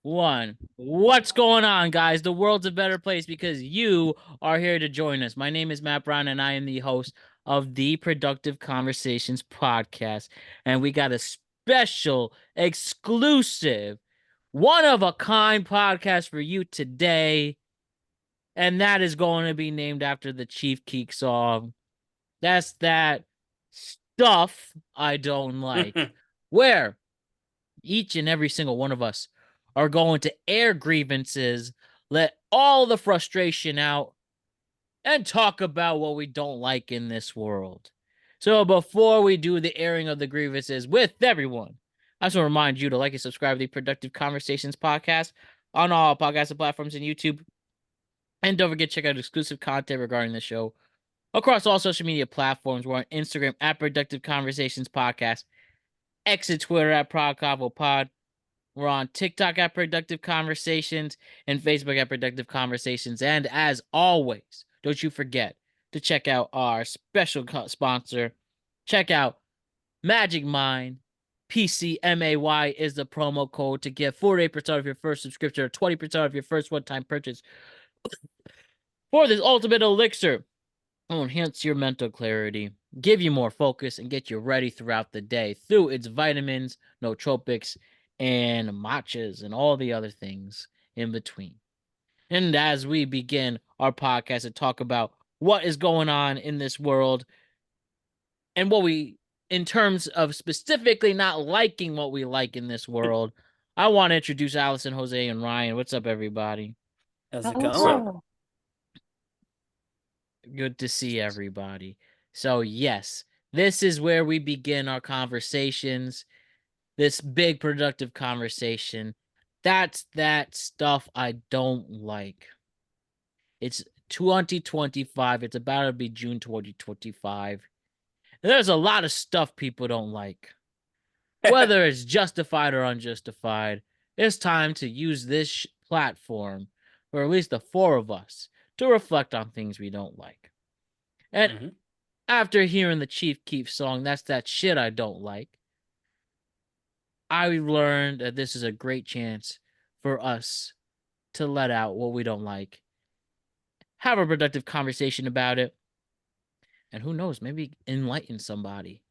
one. What's going on, guys? The world's a better place because you are here to join us. My name is Matt Brown, and I am the host of the Productive Conversations podcast. And we got a special, exclusive, one of a kind podcast for you today. And that is going to be named after the Chief Keek song. That's that stuff I don't like. Where each and every single one of us are going to air grievances, let all the frustration out, and talk about what we don't like in this world. So before we do the airing of the grievances with everyone, I just want to remind you to like and subscribe to the Productive Conversations podcast on all podcasting platforms and YouTube. And don't forget to check out exclusive content regarding the show across all social media platforms. We're on Instagram at Productive Conversations Podcast, X and Twitter at ProdConvoPod. We're on TikTok at Productive Conversations and Facebook at Productive Conversations. And as always, don't you forget to check out our special sponsor. Check out Magic Mind. PCMAY is the promo code to get 48% of your first subscription or 20% of your first one-time purchase for this ultimate elixir. Will enhance your mental clarity, give you more focus, and get you ready throughout the day through its vitamins, nootropics, and matchas, and all the other things in between. And as we begin our podcast to talk about what is going on in this world and what we, in terms of specifically not liking what we like in this world, I want to introduce Allison, Jose, and Ryan. What's up, everybody? How's it going? Hello. Good to see everybody. So, yes, this is where we begin our conversations, this big productive conversation. That's that stuff I don't like. It's 2025. It's about to be June 2025. And there's a lot of stuff people don't like. Whether it's justified or unjustified, it's time to use this platform, or at least the four of us, to reflect on things we don't like. And after hearing the Chief Keef song, That's That Shit I Don't Like, I learned that this is a great chance for us to let out what we don't like, have a productive conversation about it, and who knows, maybe enlighten somebody,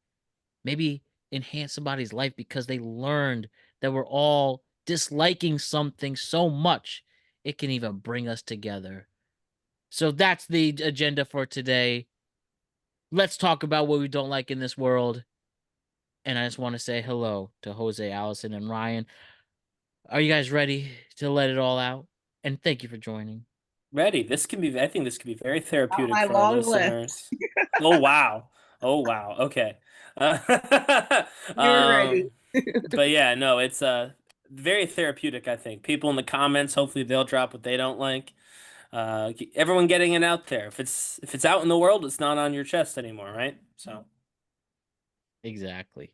maybe enhance somebody's life because they learned that we're all disliking something so much it can even bring us together. So that's the agenda for today. Let's talk about what we don't like in this world. And I just want to say hello to Jose, Allison, and Ryan. Are you guys ready to let it all out? And thank you for joining. Ready. I think this could be very On therapeutic my for our long list. listeners. Oh, wow. Oh, wow. Okay. You're ready. But yeah, no, it's very therapeutic, I think. People in the comments, hopefully they'll drop what they don't like. Everyone getting it out there. If it's out in the world, it's not on your chest anymore, right? So, Exactly.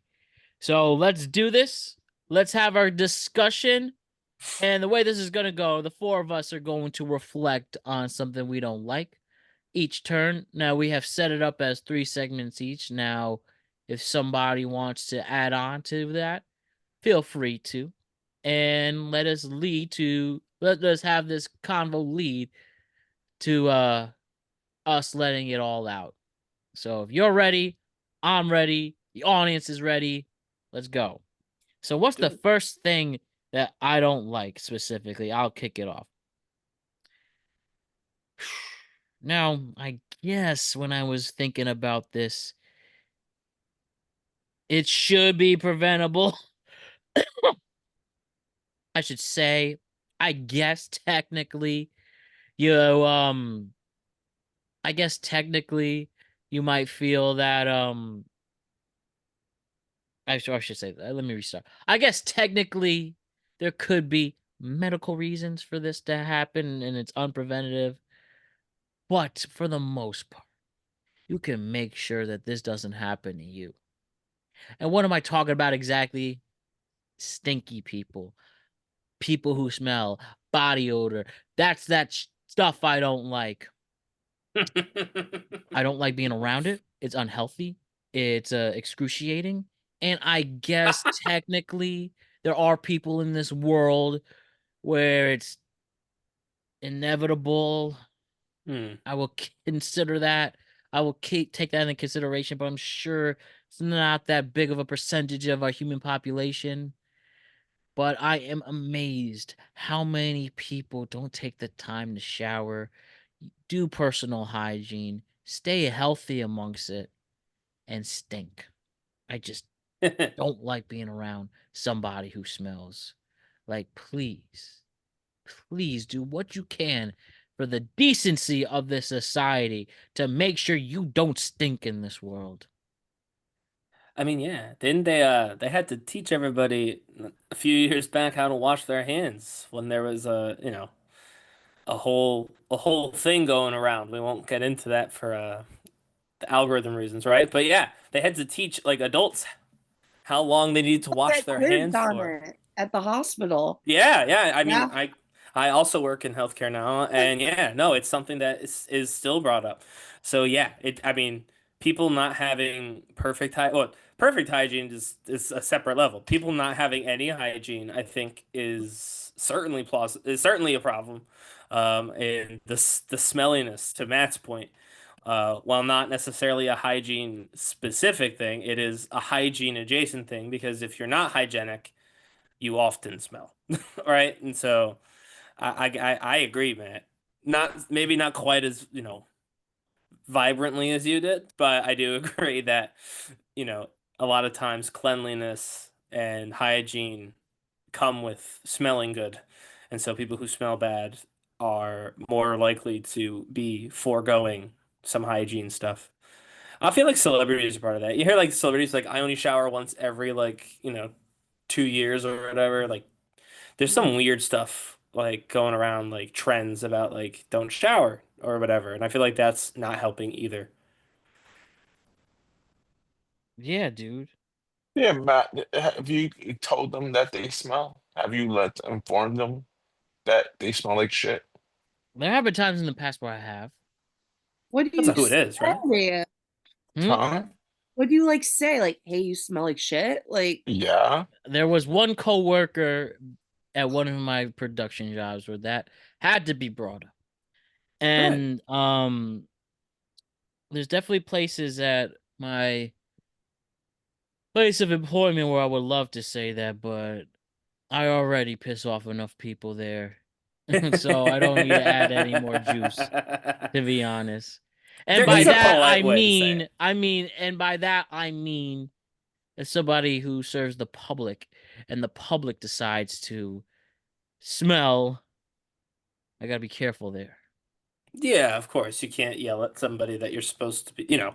So let's do this. Let's have our discussion. And the way this is going to go, the four of us are going to reflect on something we don't like each turn. Now, we have set it up as 3 segments each. Now, if somebody wants to add on to that, feel free to. And let us have this convo lead to us letting it all out. So if you're ready, I'm ready, the audience is ready. Let's go. So what's the first thing that I don't like specifically? I'll kick it off. Now, I guess when I was thinking about this, it should be preventable. I should say, I guess technically, you know, I guess technically you might feel that I should say that. Let me restart. I guess technically there could be medical reasons for this to happen and it's unpreventative. But for the most part, you can make sure that this doesn't happen to you. And what am I talking about exactly? Stinky people. People who smell body odor. That's that stuff I don't like. I don't like being around it. It's unhealthy. It's excruciating. And I guess technically there are people in this world where it's inevitable. Hmm. I will consider that. I will take that into consideration, but I'm sure it's not that big of a percentage of our human population. But I am amazed how many people don't take the time to shower, do personal hygiene, stay healthy amongst it, and stink. I just don't like being around somebody who smells. Like, please do what you can for the decency of this society to make sure you don't stink in this world. I mean, yeah, didn't they had to teach everybody a few years back how to wash their hands when there was a whole thing going around. We won't get into that for the algorithm reasons, right? But yeah, they had to teach like adults how long they need to wash That their quiz hands on for. it at the hospital. Yeah, yeah. I mean, Yeah. I also work in healthcare now, and yeah, no, it's something that is still brought up. So yeah, I mean, people not having perfect hygiene is a separate level. People not having any hygiene, I think, is certainly a problem. And the smelliness, to Matt's point, while not necessarily a hygiene specific thing, it is a hygiene adjacent thing because if you're not hygienic you often smell, right? And so I agree, Matt. Not maybe not quite as vibrantly as you did, but I do agree that you know a lot of times cleanliness and hygiene come with smelling good, and so people who smell bad are more likely to be foregoing some hygiene stuff. I feel like celebrities are part of that. You hear like celebrities like I only shower once every 2 years or whatever. Like there's some weird stuff like going around like trends about like don't shower or whatever, and I feel like that's not helping either. Yeah, dude. Yeah, Matt, have you told them that they smell? Have you informed them that they smell like shit? There have been times in the past where I have. What do That's you not who it is, right? say? Hmm? Huh? What do you like say? Like, hey, you smell like shit? Like, Yeah. There was one coworker at one of my production jobs where that had to be brought up. Good. And there's definitely places at my place of employment where I would love to say that, but I already piss off enough people there. So I don't need to add any more juice, to be honest. And There by is a that polite way to say it. and by that I mean as somebody who serves the public and the public decides to smell, I gotta be careful there. Yeah, of course, you can't yell at somebody that you're supposed to be, a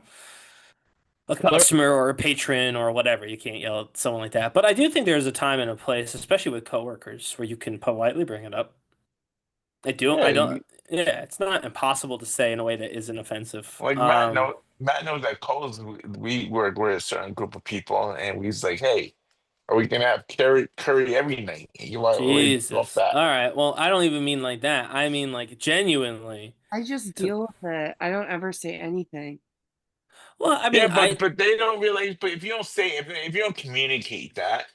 But customer or a patron or whatever. You can't yell at someone like that. But I do think there's a time and a place, especially with coworkers, where you can politely bring it up. I Yeah, don't, yeah, it's not impossible to say in a way that isn't offensive. like Matt knows that Cole's we work with a certain group of people and we's like, hey, are we gonna have curry every night? And you are already off Jesus. that. All right. Well, I don't even mean like that. I mean like genuinely I just to, deal with it. I don't ever say anything. well, I mean, Yeah, I but they don't realize. But if you don't say, if you don't communicate that,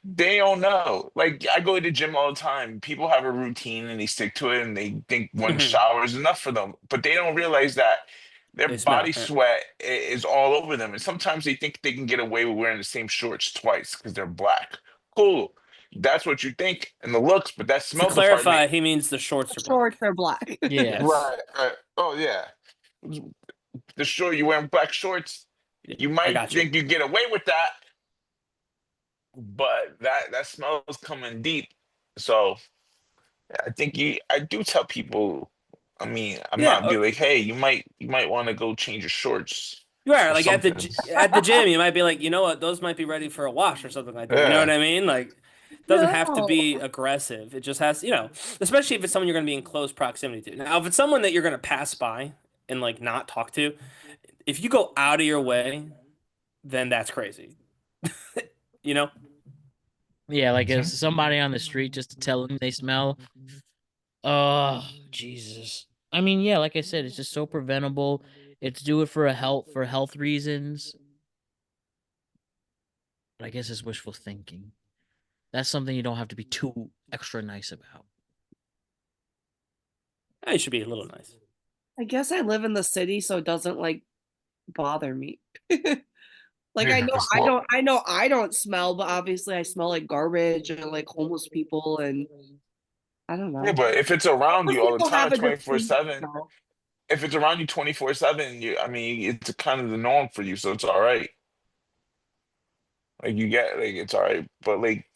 they don't know. Like I go to the gym all the time. People have a routine and they stick to it, and they think one shower is enough for them. But they don't realize that their they smell. body sweat is all over them, and sometimes they think they can get away with wearing the same shorts twice because they're black. Cool, that's what you think in the looks, but that To smell department, clarify, he means the shorts are Shorts black. are black. yeah. Yes. right? Oh yeah, the short you wearing black shorts. Yeah, You I might got you. think you get away with that, but that smell is coming deep. So I think I do tell people. I mean, I'm Yeah, not be like, hey, you might want to go change your shorts you are or like at the something. at the gym, you might be like, you know what, those might be ready for a wash or something like that. You know what Yeah, I mean? Like, it doesn't have to No. be aggressive. It just has, especially if it's someone you're going to be in close proximity to. Now, if it's someone that you're going to pass by and like not talk to, if you go out of your way, then that's crazy. You know? Yeah, like hmm as somebody on the street just to tell them they smell. Oh, Jesus. I mean, yeah, like I said, it's just so preventable. It's do it for health reasons. But I guess it's wishful thinking. that's something you don't have to be too extra nice about. I should be a little nice. I guess I live in the city, so it doesn't like bother me. Like Yeah, I don't smell, but obviously I smell like garbage and like homeless people and I don't yeah, know. but if it's around Most you all the people time, have a 24 distinct 7, smell. if it's around you 24/7, I mean, it's kind of the norm for you, so it's all right. Like you get, like it's all right. But like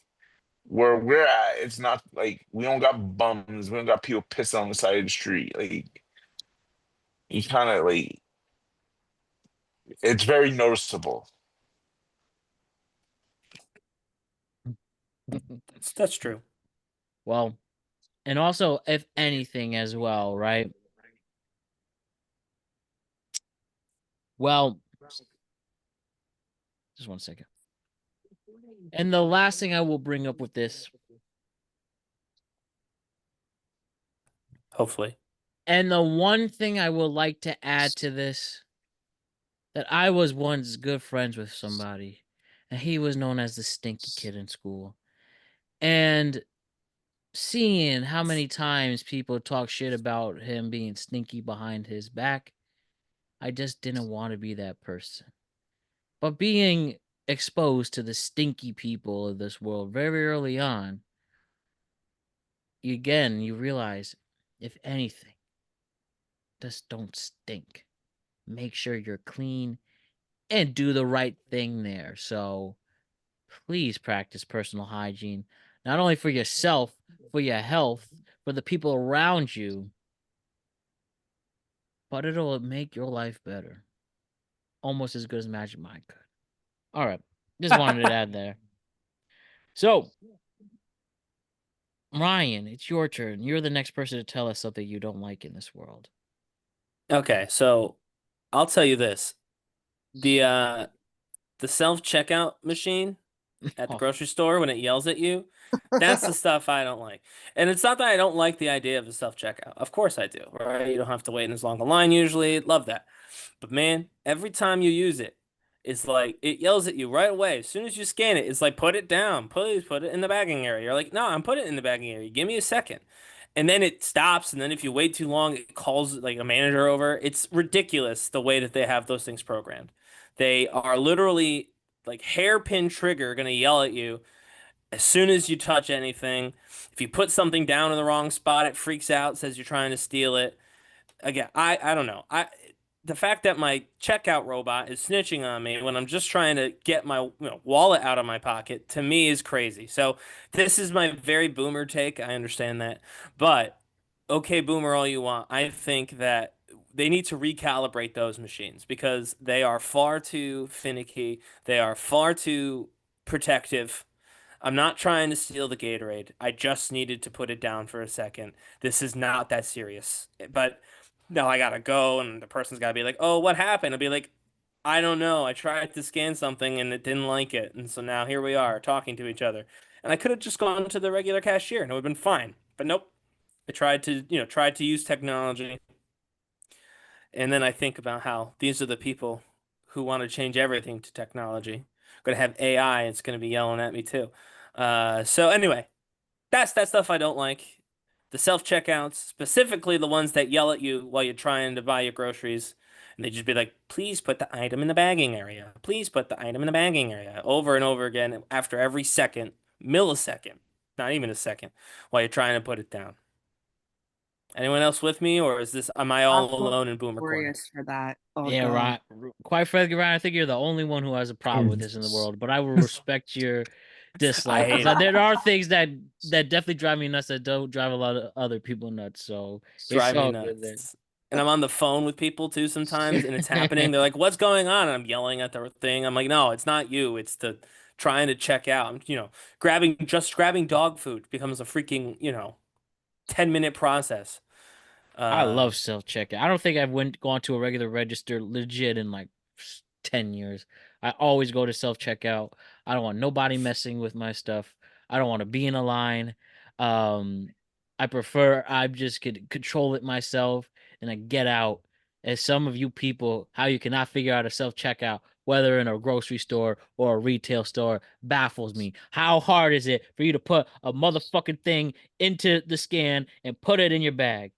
where we're at, it's not like we don't got bums, we don't got people pissing on the side of the street. Like you kind of like it's very noticeable. That's true. Well, and also, if anything, as well, right? Well, just 1 second. And the last thing I will bring up with this, Hopefully. and the one thing I would like to add to this, that I was once good friends with somebody, and he was known as the Stinky Kid in school. And seeing how many times people talk shit about him being stinky behind his back, I just didn't want to be that person. But being exposed to the stinky people of this world very early on, you realize, if anything, just don't stink. Make sure you're clean and do the right thing there. So please practice personal hygiene, not only for yourself, for your health, for the people around you, but it'll make your life better. Almost as good as Magic Mind could. All right. Just wanted to add there. So, Ryan, it's your turn. You're the next person to tell us something you don't like in this world. Okay, so I'll tell you this. The self-checkout machine at the Oh, grocery store when it yells at you, that's the stuff I don't like. And it's not that I don't like the idea of a self-checkout. Of course I do, right? You don't have to wait in as long a line usually. Love that. But man, every time you use it, it's like it yells at you right away. As soon as you scan it, it's like put it down. Please put it in the bagging area. You're like, no, I'm putting it in the bagging area. Give me a second. And then it stops, and then if you wait too long, it calls like a manager over. It's ridiculous the way that they have those things programmed. They are literally like hairpin trigger gonna yell at you as soon as you touch anything. If you put something down in the wrong spot, it freaks out, says you're trying to steal it. Again, I don't know. The fact that my checkout robot is snitching on me when I'm just trying to get my wallet out of my pocket, to me is crazy. So this is my very boomer take. I understand that. But okay, boomer all you want. I think that they need to recalibrate those machines because they are far too finicky. They are far too protective. I'm not trying to steal the Gatorade. I just needed to put it down for a second. This is not that serious. But no, I gotta go, and the person's gotta be like, "Oh, what happened?" I'll be like, "I don't know. I tried to scan something and it didn't like it, and so now here we are talking to each other." And I could have just gone to the regular cashier and it would have been fine. But nope. I tried to use technology, and then I think about how these are the people who want to change everything to technology. Going to have AI, it's going to be yelling at me too. So anyway, that's that stuff I don't like. The self-checkouts, specifically the ones that yell at you while you're trying to buy your groceries, and they just be like, "Please put the item in the bagging area. Please put the item in the bagging area," over and over again after every second, millisecond, not even a second, while you're trying to put it down. Anyone else with me, or am I I'm all alone in Boomer Corner? glorious for that. Oh yeah, god. right. Quite frankly, Ryan, I think you're the only one who has a problem with this in the world. But I will respect your I dislike hate because it. there are things that definitely drive me nuts that don't drive a lot of other people nuts. So It's it's driving me all good there. nuts. And I'm on the phone with people too sometimes, and it's happening. They're like, "What's going on?" And I'm yelling at the thing. I'm like, "No, it's not you. It's the trying to check out." Grabbing dog food becomes a freaking 10-minute process. I Uh, love self checkout. I don't think I've gone to a regular register legit in like 10 years. I always go to self checkout. I don't want nobody messing with my stuff. I don't want to be in a line. Um, I prefer I just could control it myself and I get out. As some of you people, how you cannot figure out a self checkout whether in a grocery store or a retail store, baffles me. How hard is it for you to put a motherfucking thing into the scan and put it in your bag?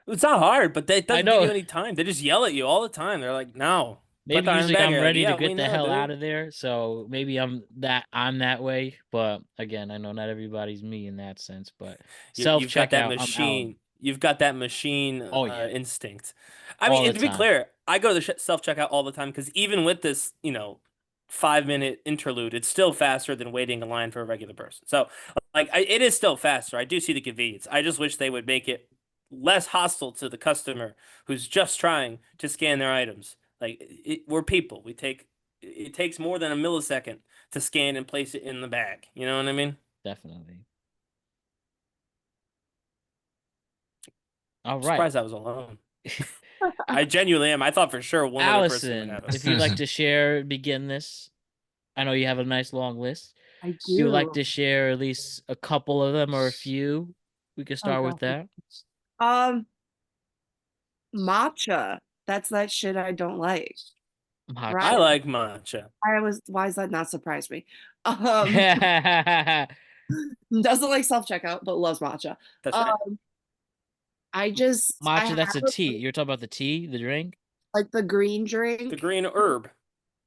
It's not hard, but it I doesn't give know. you any time. They just yell at you all the time. They're like, "No, put Maybe that in the usually bag." I'm You're like, ready to "Yeah, we get the know, hell out dude." of there, so maybe I'm that way. But again, I know not everybody's me in that sense. But self You've got that checkout, I'm out. machine. You've got that machine Oh yeah, instinct. I all mean, the and to be time. clear, I go to the self checkout all the time because even with this, 5-minute interlude, it's still faster than waiting in line for a regular person. So, like, it is still faster. I do see the convenience. I just wish they would make it less hostile to the customer who's just trying to scan their items. Like, we're people. It takes more than a millisecond to scan and place it in the bag. You know what I mean? Definitely. All I'm right. surprised I was alone. I genuinely am. I thought for sure one other person would Allison, have if it. you'd like to share, begin this. I know you have a nice long list. I If you'd like do. to share at least a couple of them or a few, we can Oh, start with God. that. Matcha. That's that shit I don't like. Matcha. I like matcha. Why does that not surprise me? Matcha. Doesn't like self-checkout, but loves matcha. That's right. I have That's a tea. You're talking about the tea, the drink? like the green The drink. green herb.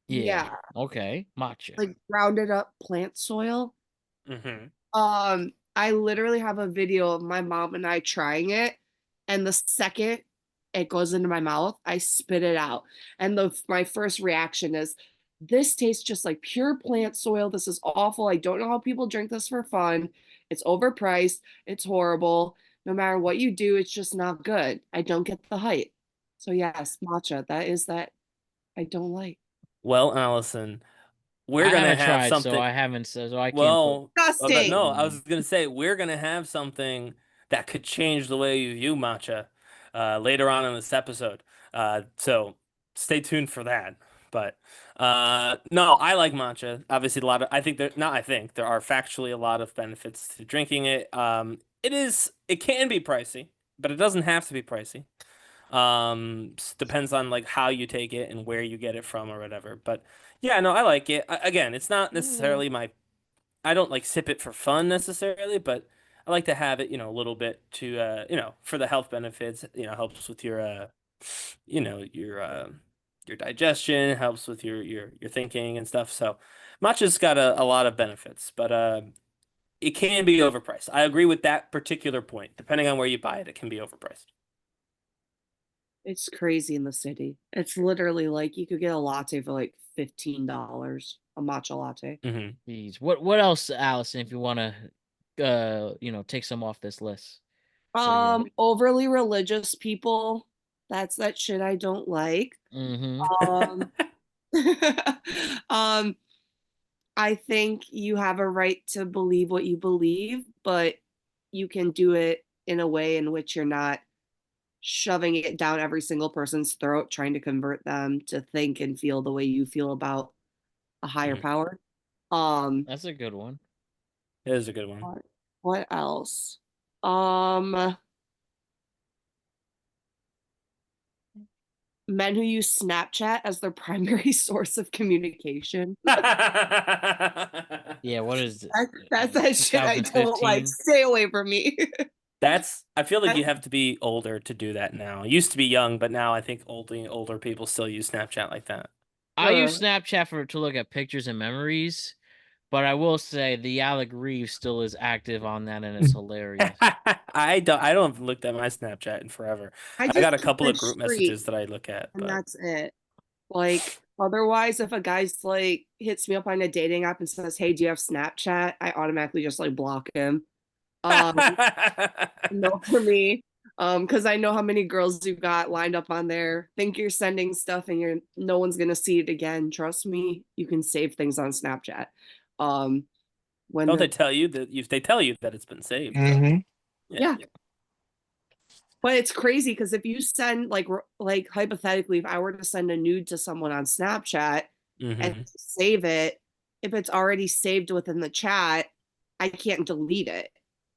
Yeah. Okay. Matcha. Like grounded up plant soil. Mm-hmm. I literally have a video of my mom and I trying it, and the second it goes into my mouth, I spit it out. And my first reaction is, this tastes just like pure plant soil. This is awful. I don't know how people drink this for fun. It's overpriced. It's horrible. No matter what you do, it's just not good. I don't get the hype. So yes, matcha. That is that I don't like. Well, Allison, we're I gonna haven't have tried, so something. I haven't, so I can't put. Well, Disgusting. no, I was gonna say we're gonna have something that could change the way you view matcha later on in this episode. So stay tuned for that. But no, I like matcha. Obviously, I think there are factually a lot of benefits to drinking it. It can be pricey, but it doesn't have to be pricey. Depends on like how you take it and where you get it from or whatever. But yeah, no, I like it. Again, it's not necessarily I don't like sip it for fun necessarily, but I like to have it, a little bit to for the health benefits, helps with you know, your digestion, helps with your thinking and stuff. So matcha's got a lot of benefits, but it can be overpriced. I agree with that particular point. Depending on where you buy it, it can be overpriced. It's crazy in the city. It's literally like you could get a latte for like $15, a matcha latte. Hmm. Jeez. What else, Allison, if you want to, take some off this list? Overly religious people, that's that shit I don't like. Mm-hmm. Um, I think you have a right to believe what you believe, but you can do it in a way in which you're not shoving it down every single person's throat, trying to convert them to think and feel the way you feel about a higher power. That's a good one. It is a good one. What else? Men who use Snapchat as their primary source of communication. Yeah, what is That's that shit I don't like. 2015? Stay away from me. I feel like you have to be older to do that now. It used to be young, but now I think older people still use Snapchat like that. I use Snapchat to look at pictures and memories, but I will say the Alec Reeves still is active on that, and it's hilarious. I don't have looked at my Snapchat in forever. I just got a keep couple it of group straight, messages that I look at, and but that's it. Like otherwise, if a guy's like hits me up on a dating app and says, "Hey, do you have Snapchat?" I automatically just like block him. No, for me. Because I know how many girls you've got lined up on there. Think you're sending stuff and no one's gonna see it again. Trust me, you can save things on Snapchat. When don't they tell you they tell you that it's been saved? Mm-hmm. Yeah. But it's crazy because if you send like hypothetically, if I were to send a nude to someone on Snapchat and save it, if it's already saved within the chat, I can't delete it.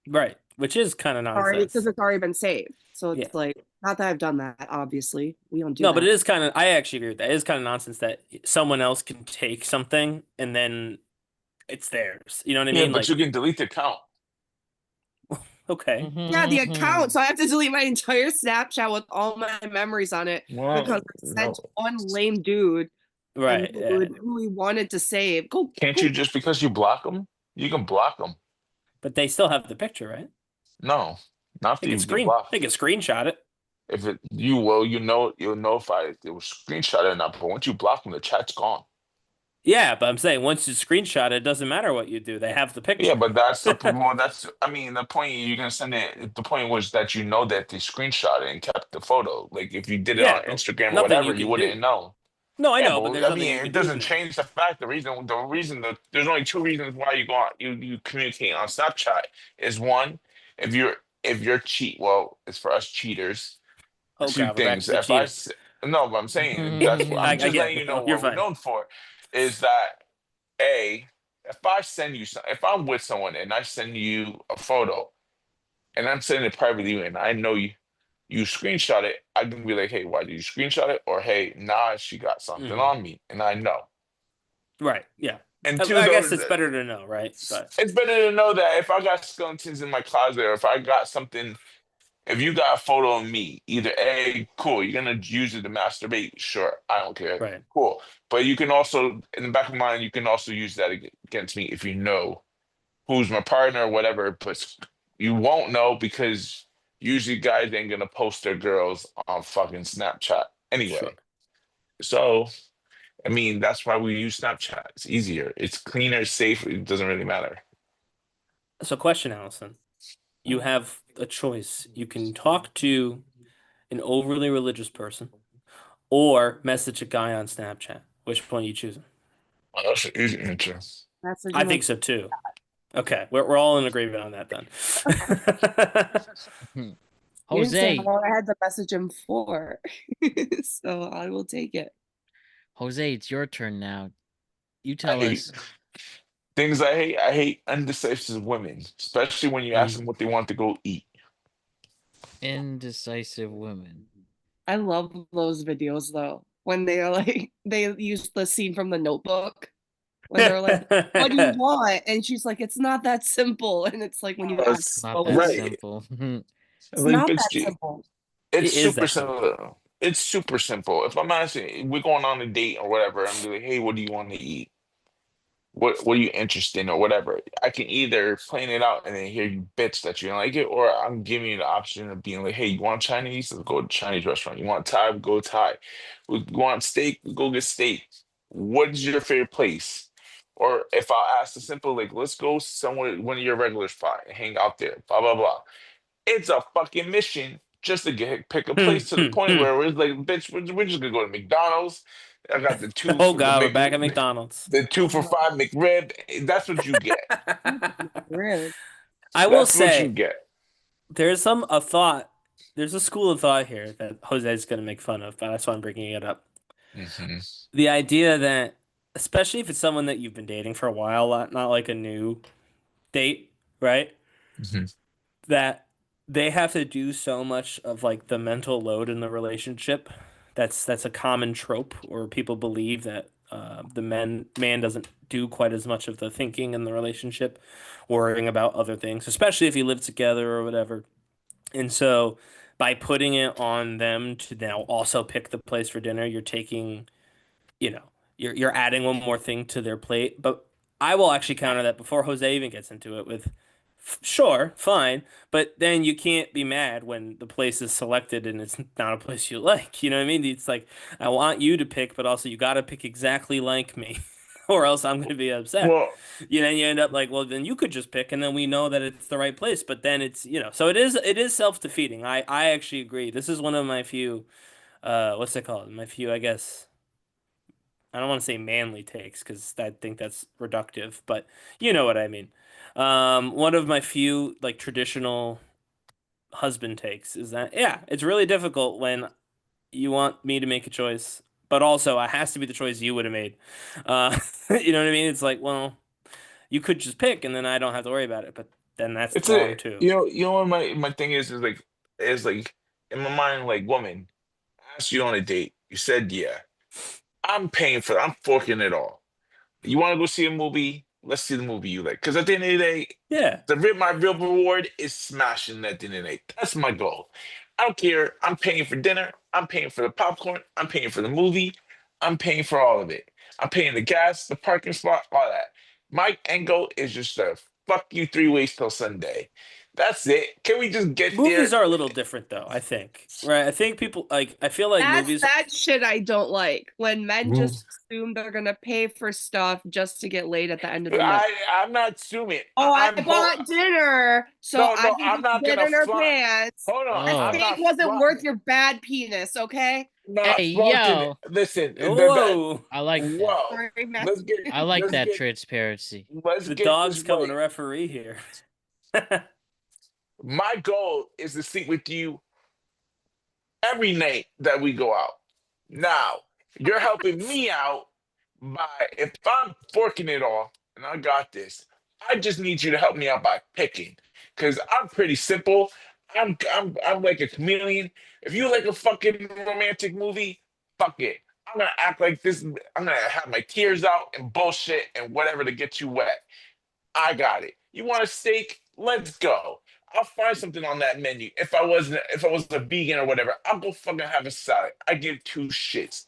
Right. which is kind of Already, because nonsense. it's already been saved. So Yeah. it's like, not that I've done that, obviously. We don't do No, that. but it is kind of, I actually agree with that. It is kind of nonsense that someone else can take something and then it's theirs. You know what I Yeah, mean? but Like, you can delete the account. okay. Yeah, the account. So I have to delete my entire Snapchat with all my memories on it because I sent one lame dude and Right. Yeah. who he wanted to save. Can't you just because you block them? You can block them. But they still have the picture, right? No, not after you get blocked. They can screenshot it. If it you will, you'll notify if it was screenshot or not. But once you block them, the chat's gone. Yeah, but I'm saying once you screenshot it, it doesn't matter what you do. They have the Yeah, picture. but that's the well, that's I mean the point you're gonna send it. The point was that you know that they screenshot it and kept the photo. Like if you did it Yeah, on but Instagram or nothing you whatever, you can wouldn't do. know. No, I Yeah, know, but but there's I nothing mean, you it can do doesn't from there. change the fact. The reason that there's only two reasons why you go on you communicate on Snapchat is one, if you're cheat. Well, it's for us cheaters. Oh Two God, we're back things. to the If I cheating. s- No, but I'm saying that's what I'm I just get letting it. you know You're what we're fine. known for is that a if I send you some if I'm with someone and I send you a photo and I'm sending it privately and I know you screenshot it, I can be like, hey, why did you screenshot it? Or hey, nah, she got something Hmm. on me, and I know. Right. Yeah. And two, I guess though, it's better to know, right? But it's better to know that if I got skeletons in my closet or if I got something, if you got a photo of me, either A, cool, you're gonna use it to masturbate, sure, I don't care, right. cool. But you can also, in the back of mind, you can also use that against me if you know who's my partner or whatever. But you won't know because usually guys ain't gonna post their girls on fucking Snapchat Sure. anyway. So, I mean, that's why we use Snapchat. It's easier, it's cleaner, safe. It doesn't really matter. So, question, Allison. You have a choice. You can talk to an overly religious person or message a guy on Snapchat. Which one are you choosing? Oh, that's an easy answer. Message I him think so too. Okay, we're all in agreement on that then. You didn't say how Jose, long I had to message him for. So I will take it. Jose, it's your turn now. You I tell hate us. things I hate. I hate undecisive women, especially when you ask them what they want to go eat. Indecisive women. I love those videos though. When they are like they use the scene from the Notebook when they're like, "What do you want?" And she's like, "It's not that simple." And it's like when you ask It's That's not what that would right. simple. it's Like, not that bitch, simple. it's It is super that simple. simple. It's super simple. If I'm asking, we're going on a date or whatever, I'm like, hey, what do you want to eat? What are you interested in or whatever? I can either plan it out and then hear you bitch that you don't like it, or I'm giving you the option of being like, hey, you want Chinese? Let's go to Chinese restaurant. You want Thai? Go Thai. We want steak? Go get steak. What is your favorite place? Or if I ask the simple, like, let's go somewhere, one of your regular spot and hang out there, blah, blah, blah. It's a fucking mission just to pick a Hmm, place to the hmm, point hmm. where it's like, bitch, we're just gonna go to McDonald's. I got the two Oh for the God, we're back at McDonald's. the two for five McRib. That's what you get. Really? I will That's what you say get. there's a thought. There's a school of thought here that Jose is going to make fun of, but that's why I'm bringing it up. Hmm. The idea that, especially if it's someone that you've been dating for a while, not like a new date, right? Hmm. That they have to do so much of like the mental load in the relationship. That's a common trope, or people believe that the man doesn't do quite as much of the thinking in the relationship, worrying about other things, especially if you live together or whatever. And so by putting it on them to now also pick the place for dinner, you're taking, you know, you're adding one more thing to their plate. But I will actually counter that before Jose even gets into it with, sure, fine, but then you can't be mad when the place is selected and it's not a place you like. You know what I mean? It's like I want you to pick, but also you got to pick exactly like me, or else I'm going to be upset. Well, You know, and you end up like, well, then you could just pick, and then we know that it's the right place. But then it's, so it is self-defeating. I actually agree. This is one of my few, what's it called? My few, I guess. I don't want to say manly takes because I think that's reductive, but you know what I mean. One of my few like traditional husband takes is that yeah, it's really difficult when you want me to make a choice, but also it has to be the choice you would have made. You know what I mean? It's like, well, you could just pick and then I don't have to worry about it, but then that's It's wrong a too. you know what my thing is like in my mind, like, woman, I asked you on a date, you said yeah. I'm paying for it. I'm forking it all. You want to go see a movie? Let's see the movie you like. Because at the end of the day, Yeah. my real reward is smashing at the end of the day. That's my goal. I don't care. I'm paying for dinner. I'm paying for the popcorn. I'm paying for the movie. I'm paying for all of it. I'm paying the gas, the parking spot, all that. My end goal is just to fuck you 3 ways till Sunday. That's it. Can we just get there? Movies are a little different though, I think. Right? I think people like I feel like That's movies that shit I don't like. When men Mm. just assume they're gonna pay for stuff just to get laid at the end of the night. I'm not assuming. Oh, I I'm bought dinner, so I no. can I'm just not get gonna in her flaunt. pants. Hold on. That I'm Oh. steak not wasn't flaunt. worth your bad penis, okay? Not Hey, flaunting it. yo. Listen, that Whoa. I like that. whoa. Sorry, Matt. Let's get I like let's that get transparency. let's The get dog's this coming right. to referee here. My goal is to sleep with you every night that we go out. Now, you're helping me out by if I'm forking it all, and I got this. I just need you to help me out by picking, because I'm pretty simple. I'm like a chameleon. If you like a fucking romantic movie, fuck it. I'm gonna act like this. I'm gonna have my tears out and bullshit and whatever to get you wet. I got it. You want a steak? Let's go. I'll find something on that menu. If I was a vegan or whatever, I'll go fucking have a salad. I give two shits.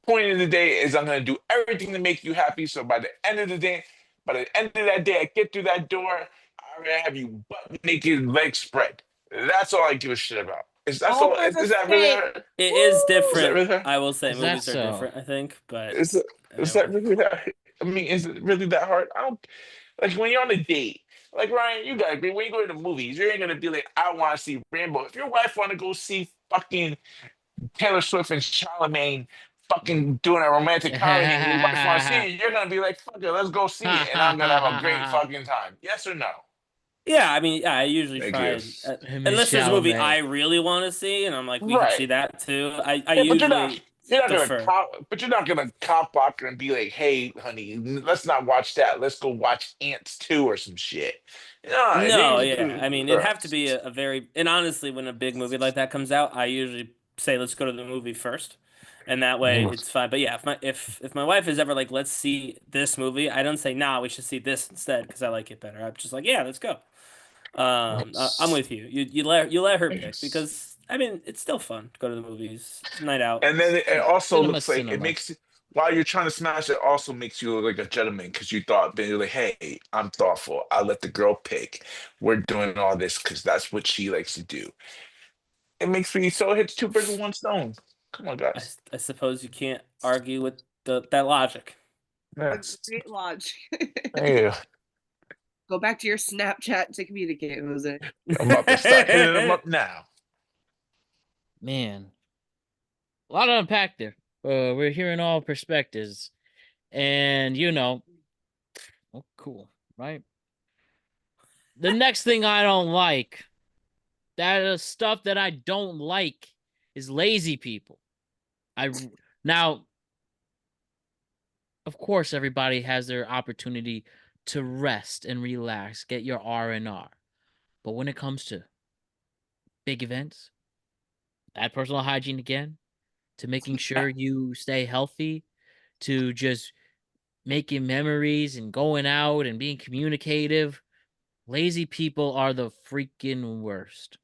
Point of the day is I'm gonna do everything to make you happy. So by the end of the day, by the end of that day, I get through that door, I'm gonna have you butt naked, legs spread. That's all I give a shit about. Is that's All all? for the Is that really steak. hard? It is Is that different. really hard? I will say Is that movies are so? different, I think, but Is, is that really that? I mean, is it really that hard? I don't like when you're on a date. Like, Ryan, you gotta agree. When you go to the movies, you ain't gonna be like, I want to see Rambo. If your wife want to go see fucking Taylor Swift and Charlemagne fucking doing a romantic comedy, and your wife want to see it, you're gonna be like, fuck it, let's go see it, and I'm gonna have a great fucking time. Yes or no? yeah, I mean, yeah, I usually Thank you. try Miss unless there's a movie I Chalamet. really want to see, and I'm like, we could see Right. that too. I Yeah, usually you're not gonna defer. but you're not gonna cop block her and be like, hey, honey, let's not watch that. Let's go watch Ants 2 or some shit. No, you No, ain't yeah, gonna I do mean, it'd that. have to be a very and honestly, when a big movie like that comes out, I usually say let's go to the movie first, and that way Mhm. it's fine. But yeah, if my wife is ever like, let's see this movie, I don't say nah, we should see this instead because I like it better. I'm just like, yeah, let's go. I'm with you. You let her pick Yes. because I mean it's still fun to go to the movies. It's a night out. And then it also Cinema, looks like it cinema. makes while you're trying to smash it, also makes you look like a gentleman because you thought, then you're like, hey, I'm thoughtful. I let the girl pick. We're doing all this because that's what she likes to do. It makes me so it hits two birds with one stone. Come on, guys. I suppose you can't argue with that logic. A Yes. great logic. Hey, Go back to your Snapchat to communicate, Jose. I'm about to start hitting them up now. Man, a lot to unpack there. We're hearing all perspectives, and oh, cool, right? The next thing I don't like, that is stuff that I don't like, is lazy people. Now, of course, everybody has their opportunity to rest and relax, get your R&R. But when it comes to big events, bad personal hygiene again, to making sure you stay healthy, to just making memories and going out and being communicative, lazy people are the freaking worst.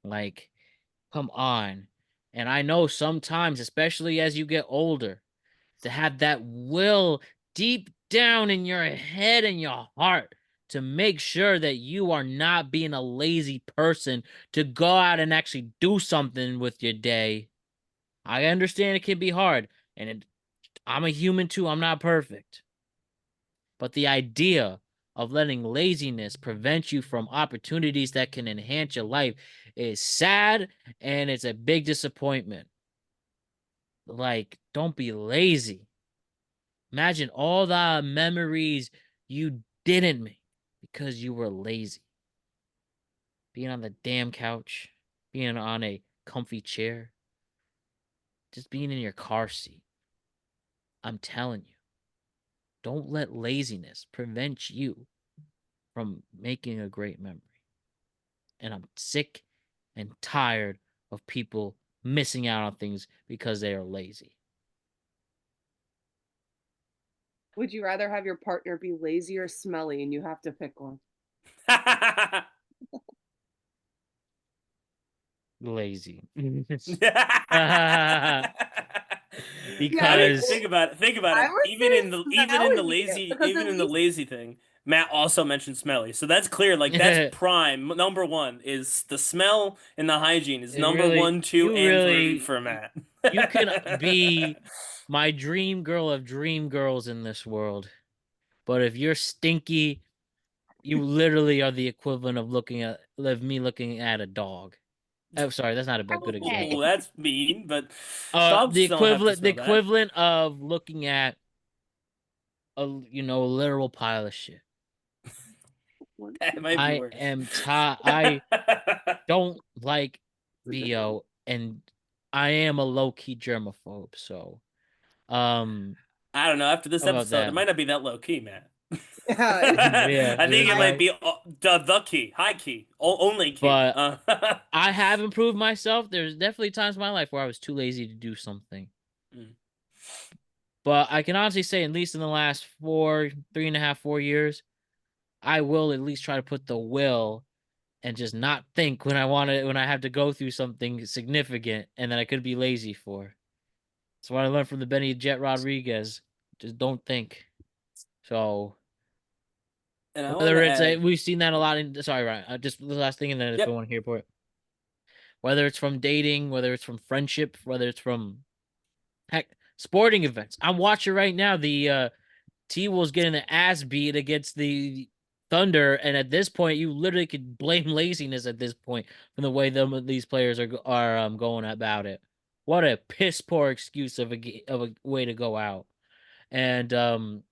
Like, come on. And I know sometimes, especially as you get older, to have that will deep down in your head and your heart to make sure that you are not being a lazy person to go out and actually do something with your day. I understand it can be hard, and I'm a human too. I'm not perfect. But the idea of letting laziness prevent you from opportunities that can enhance your life is sad, and it's a big disappointment. Like, don't be lazy. Imagine all the memories you didn't make because you were lazy. Being on the damn couch, being on a comfy chair, just being in your car seat. I'm telling you, don't let laziness prevent you from making a great memory. And I'm sick and tired of people missing out on things because they are lazy. Would you rather have your partner be lazy or smelly and you have to pick one? Lazy. I mean, Because think about it. Think about I it. would Even say in the smelly, because even at in the least lazy thing, Matt also mentioned smelly. So that's clear. Like that's prime number one is the smell and the hygiene is it number really, one, two, and three for Matt. you can be my dream girl of dream girls in this world. But if you're stinky, you literally are the equivalent of me looking at a dog. Oh, sorry, that's not a good okay. Ooh, example. that's mean, but dogs don't have to The smell that. equivalent of looking at a literal pile of shit. That might be I worse. am tired. I don't like BO, and I am a low key germaphobe. So, um, I don't know. After this how about episode, it that? might not be that low key, Matt. Yeah, Yeah, I think it it might might. be the key, high key, only key. But I have improved myself. There's definitely times in my life where I was too lazy to do something. Mm. But I can honestly say, at least in the last 3.5, 4 years, I will at least try to put the will and just not think when I have to go through something significant and that I could be lazy for. That's what I learned from the Benny Jet Rodriguez. Just don't think. So And I want whether to it's add, we've seen that a lot in sorry, Ryan. Just the last thing, and then if I yep. want to hear for it. Whether it's from dating, whether it's from friendship, whether it's from heck sporting events. I'm watching right now the T-Wolves getting an ass beat against the Thunder, and at this point, you literally could blame laziness at this point from the way these players are going about it. What a piss poor excuse of a way to go out, and and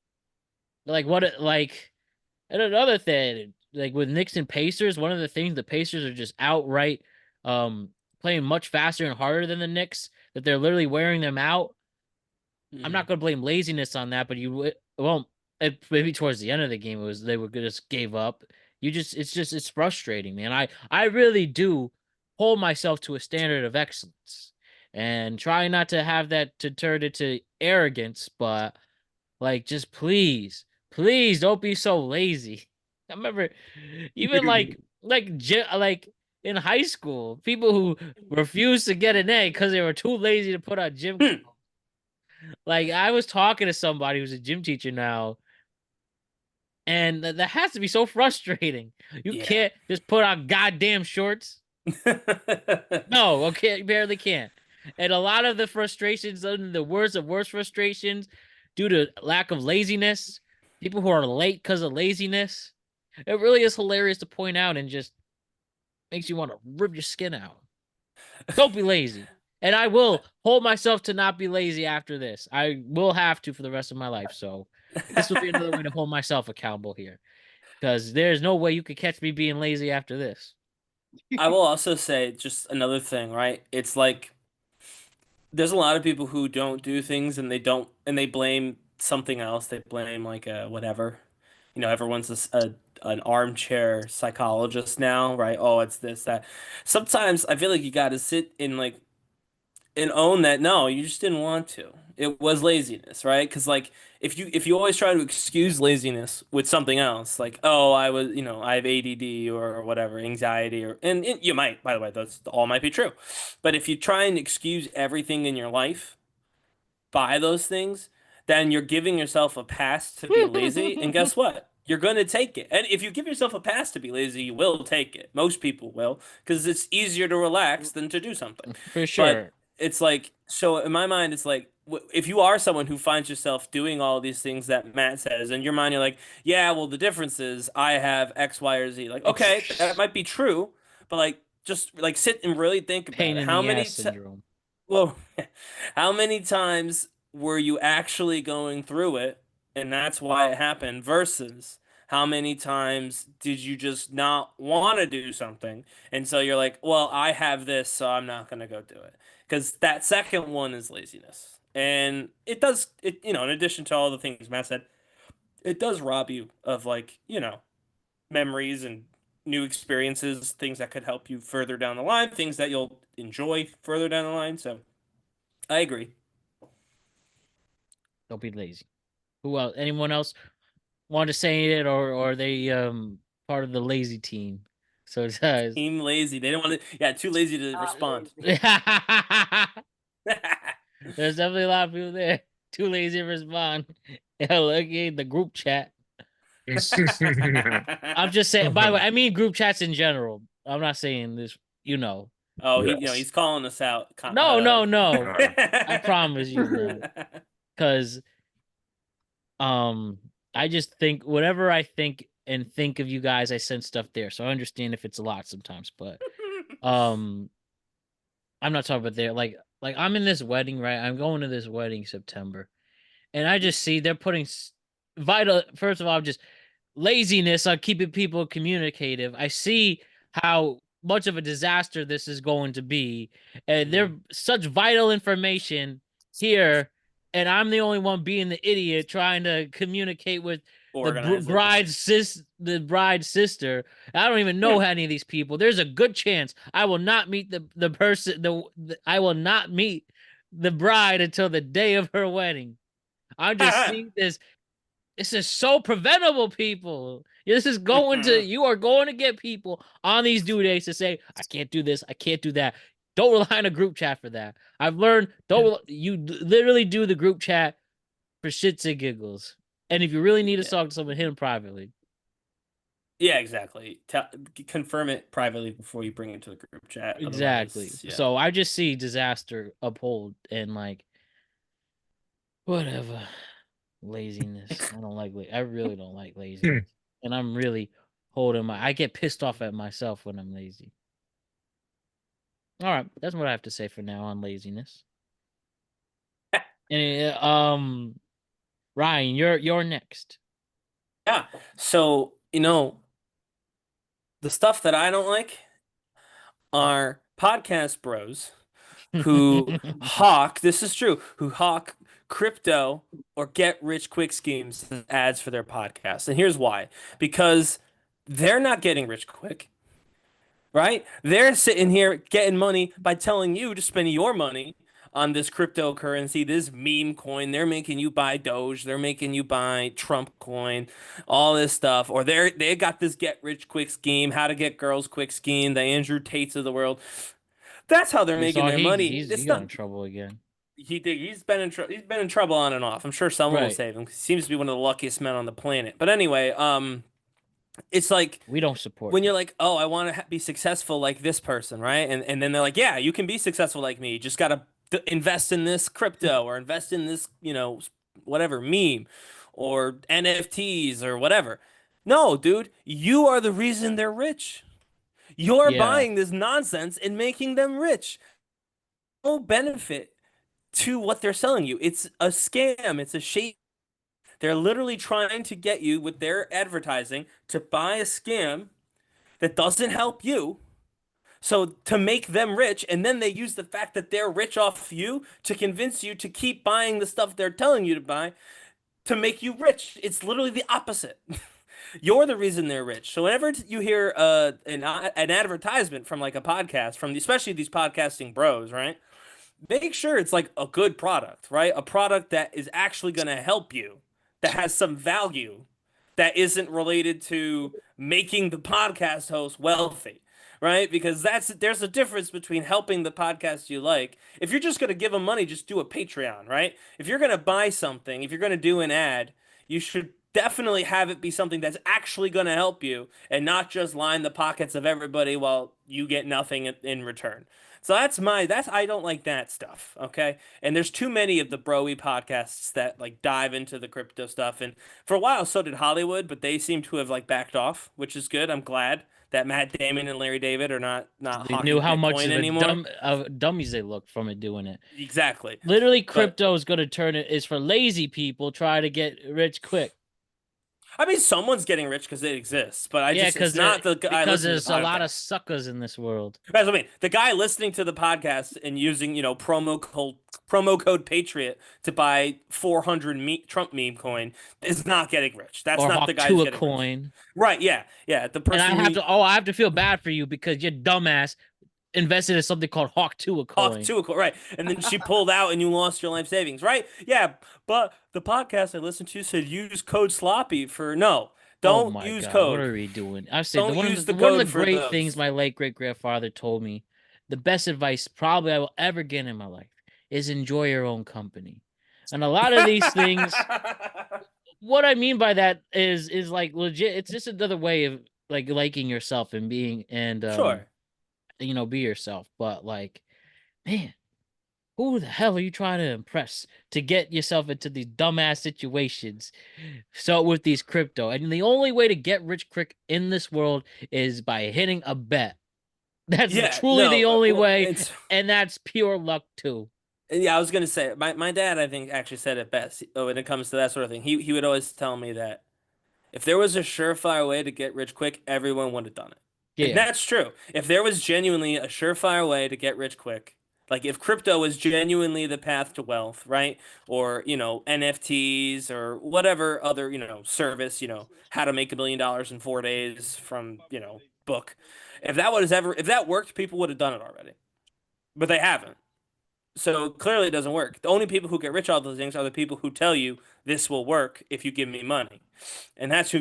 another thing, like with Knicks and Pacers, one of the things the Pacers are just outright um playing much faster and harder than the Knicks, that they're literally wearing them out. I'm not Mm. going to blame laziness on that, but maybe towards the end of the game they were just gave up. It's frustrating, man. I really do hold myself to a standard of excellence and try not to have that to turn into arrogance, but like just please don't be so lazy. I remember even like in high school, people who refused to get an A because they were too lazy to put on gym clothes. Hmm. Like I was talking to somebody who's a gym teacher now, and that has to be so frustrating. You Yeah. can't just put on goddamn shorts. No, okay, you barely can't. And a lot of the frustrations, the worst of worst frustrations, due to lack of laziness, people who are late because of laziness. It really is hilarious to point out and just makes you want to rip your skin out. Don't be lazy. And I will hold myself to not be lazy after this. I will have to for the rest of my life. So this will be another way to hold myself accountable here. Because there's no way you could catch me being lazy after this. I will also say just another thing, right? It's like there's a lot of people who don't do things and they blame something else. They blame like whatever. Everyone's an armchair psychologist now, right? Oh, it's this, that. Sometimes I feel like you got to sit and own that no, you just didn't want to. It was laziness, right? Because like if you always try to excuse laziness with something else, like oh I have ADD or whatever, anxiety and you might, by the way, that's all might be true. But if you try and excuse everything in your life by those things, then you're giving yourself a pass to be lazy. And guess what? You're going to take it. And if you give yourself a pass to be lazy, you will take it. Most people will, because it's easier to relax than to do something. For But sure. it's like, so in my mind, it's like, if you are someone who finds yourself doing all these things that Matt says, in your mind, you're like, yeah, well, the difference is I have X, Y, or Z. Like, okay, that might be true, but like, just like sit and really think about Pain it. in the ass syndrome. Well, how many times were you actually going through it and that's why it happened versus how many times did you just not want to do something and so you're like, well, I have this, so I'm not going to go do it. Because that second one is laziness. And in addition to all the things Matt said, it does rob you of like, memories and new experiences, things that could help you further down the line, things that you'll enjoy further down the line. So I agree. Don't be lazy. Who else? Anyone else want to say it, or are they part of the lazy team? So it says Team lazy. They don't want to. Yeah, too lazy to respond. there's definitely a lot of people there too lazy to respond. Yeah, look at the group chat. I'm just saying. By the way, I mean group chats in general. I'm not saying this. You know. Oh, Yes. he's calling us out. No, no, no. I promise you, man. Because I just think whatever I think and think of you guys, I send stuff there. So I understand if it's a lot sometimes, but I'm not talking about there. Like I'm in this wedding, right? I'm going to this wedding September, and I just see they're putting vital. First of all, just laziness on keeping people communicative. I see how much of a disaster this is going to be, and they're such vital information here, and I'm the only one being the idiot trying to communicate with Organize it. the bride's sister. I don't even know any of these people. There's a good chance I will not meet the person I will not meet the bride until the day of her wedding. I'm just seeing this. This is so preventable, people. This is going to you are going to get people on these due dates to say, I can't do this, I can't do that. Don't rely on a group chat for that. I've learned you literally do the group chat for shits and giggles. And if you really need to talk to someone, hit them privately. Yeah, exactly. Confirm it privately before you bring it to the group chat. Exactly. Yeah. So I just see disaster uphold and like whatever. Laziness. I don't like I really don't like laziness. And I'm really holding I get pissed off at myself when I'm lazy. All right, that's what I have to say for now on laziness. And Ryan, you're next. Yeah. So, the stuff that I don't like are podcast bros who this is true, who hawk crypto or get rich quick schemes as ads for their podcast. And here's why. Because they're not getting rich quick, right? They're sitting here getting money by telling you to spend your money on this cryptocurrency, this meme coin. They're making you buy Doge. They're making you buy Trump coin, all this stuff. Or they got this get rich quick scheme, how to get girls quick scheme, the Andrew Tates of the world. That's how they're making their money. He got in trouble again. He's been in trouble on and off. I'm sure someone will save him. He seems to be one of the luckiest men on the planet. But anyway, it's like we don't support when you're like, oh, I want to be successful like this person, right? And then they're like, yeah, you can be successful like me. You just gotta invest in this crypto or invest in this, whatever meme or NFTs or whatever. No, dude, you are the reason they're rich. You're buying this nonsense and making them rich. No benefit to what they're selling you. It's a scam. It's a shady. They're literally trying to get you with their advertising to buy a scam that doesn't help you. So to make them rich, and then they use the fact that they're rich off you to convince you to keep buying the stuff they're telling you to buy to make you rich. It's literally the opposite. You're the reason they're rich. So whenever you hear an advertisement from like a podcast, especially these podcasting bros, right? Make sure it's like a good product, right? A product that is actually going to help you, that has some value, that isn't related to making the podcast host wealthy, right? Because there's a difference between helping the podcast you like. If you're just going to give them money, just do a Patreon, right? If you're going to buy something, if you're going to do an ad, you should definitely have it be something that's actually going to help you and not just line the pockets of everybody while you get nothing in return. So I don't like that stuff, okay? And there's too many of the broy podcasts that like dive into the crypto stuff. And for a while, so did Hollywood, but they seem to have like backed off, which is good. I'm glad that Matt Damon and Larry David are not They hawking knew how much Bitcoin of anymore. Dummies they looked from it doing it. Exactly. Literally, crypto is going to turn it is for lazy people try to get rich quick. I mean, someone's getting rich because it exists, but Yeah, it's not the guy because listening to there's the a lot of podcast. suckers in this world. That's what I mean. The guy listening to the podcast and using, promo code Patriot to buy 400 Trump meme coin is not getting rich. That's Or not the hawk guy who's to a getting rich. coin. Right, yeah. Yeah, the And person who I have to feel bad for you because your dumbass invested in something called hawk to a hawk coin. to a coin, right. And then she pulled out and you lost your life savings, right? Yeah, but the podcast I listened to said use code sloppy for no. Oh Don't my use God, what code. are we doing? I've said Don't use the one of the code for great things those. my late great grandfather told me, the best advice probably I will ever get in my life is enjoy your own company. And a lot of these things, what I mean by that is like legit. It's just another way of like liking yourself and being and Sure. be yourself. But like, man, who the hell are you trying to impress to get yourself into these dumbass situations? So with these crypto, and the only way to get rich quick in this world is by hitting a bet. That's Yeah, truly the no, only well, way, it's and that's pure luck too. yeah, I was gonna say my dad I think actually said it best when it comes to that sort of thing. He would always tell me that if there was a surefire way to get rich quick, everyone would have done it. And Yeah, that's true. If there was genuinely a surefire way to get rich quick, like if crypto was genuinely the path to wealth, right? Or, NFTs or whatever other, service, how to make $1 million in 4 days from, book. If that worked, people would have done it already. But they haven't. So clearly it doesn't work. The only people who get rich out of those things are the people who tell you this will work if you give me money. And that's who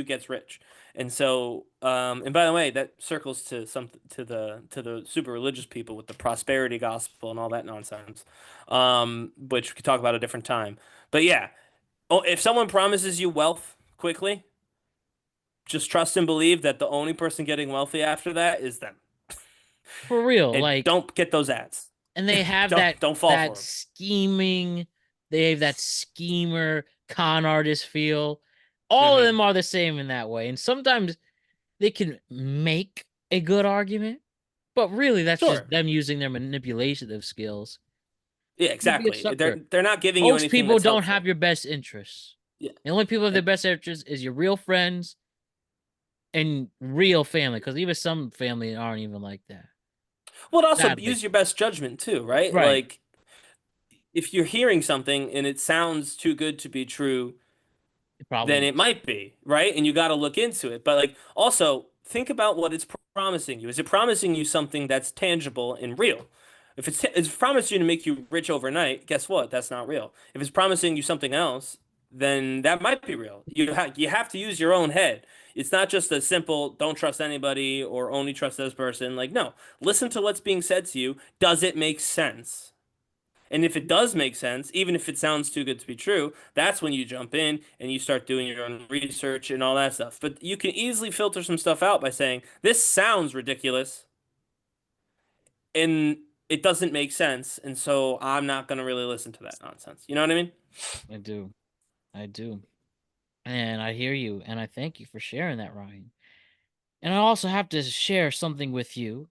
gets rich. And so and by the way, that circles to the super religious people with the prosperity gospel and all that nonsense. Which we could talk about a different time. But yeah, if someone promises you wealth quickly, just trust and believe that the only person getting wealthy after that is them. for real. And Like, don't get those ads. and they have Don't fall for that them. scheming, they have that schemer con artist feel. All of Hmm. them are the same in that way, and sometimes they can make a good argument, but really that's just Sure. them using their manipulative skills. Yeah, You be a exactly. They're sucker. they're not giving you Most anything people that's don't have helpful. your best interests. Yeah. The only people with their And best interests is your real friends and real family, because even some family aren't even like that. well, also Sadly. use your best judgment too, right? Right. Like if you're hearing something and it sounds too good to be true, It then probably it is. might be, right? And you got to look into it. But like also think about what it's promising you. Is it promising you something that's tangible and real? If it's promising you to make you rich overnight, guess what? That's not real. If it's promising you something else, then that might be real. You have to use your own head. It's not just a simple don't trust anybody or only trust this person. Like no, listen to what's being said to you. Does it make sense? And if it does make sense, even if it sounds too good to be true, that's when you jump in and you start doing your own research and all that stuff. But you can easily filter some stuff out by saying, this sounds ridiculous and it doesn't make sense. And so I'm not going to really listen to that nonsense. You know what I mean? I do. I do. And I hear you, and I thank you for sharing that, Ryan. And I also have to share something with you.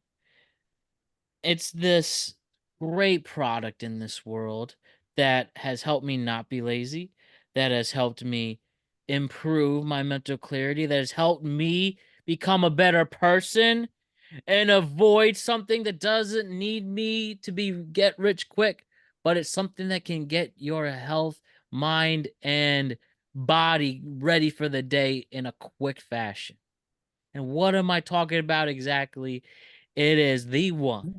It's this great product in this world that has helped me not be lazy, that has helped me improve my mental clarity, that has helped me become a better person and avoid something that doesn't need me to be get rich quick, but it's something that can get your health, mind, and body ready for the day in a quick fashion. And what am I talking about exactly? It is the one,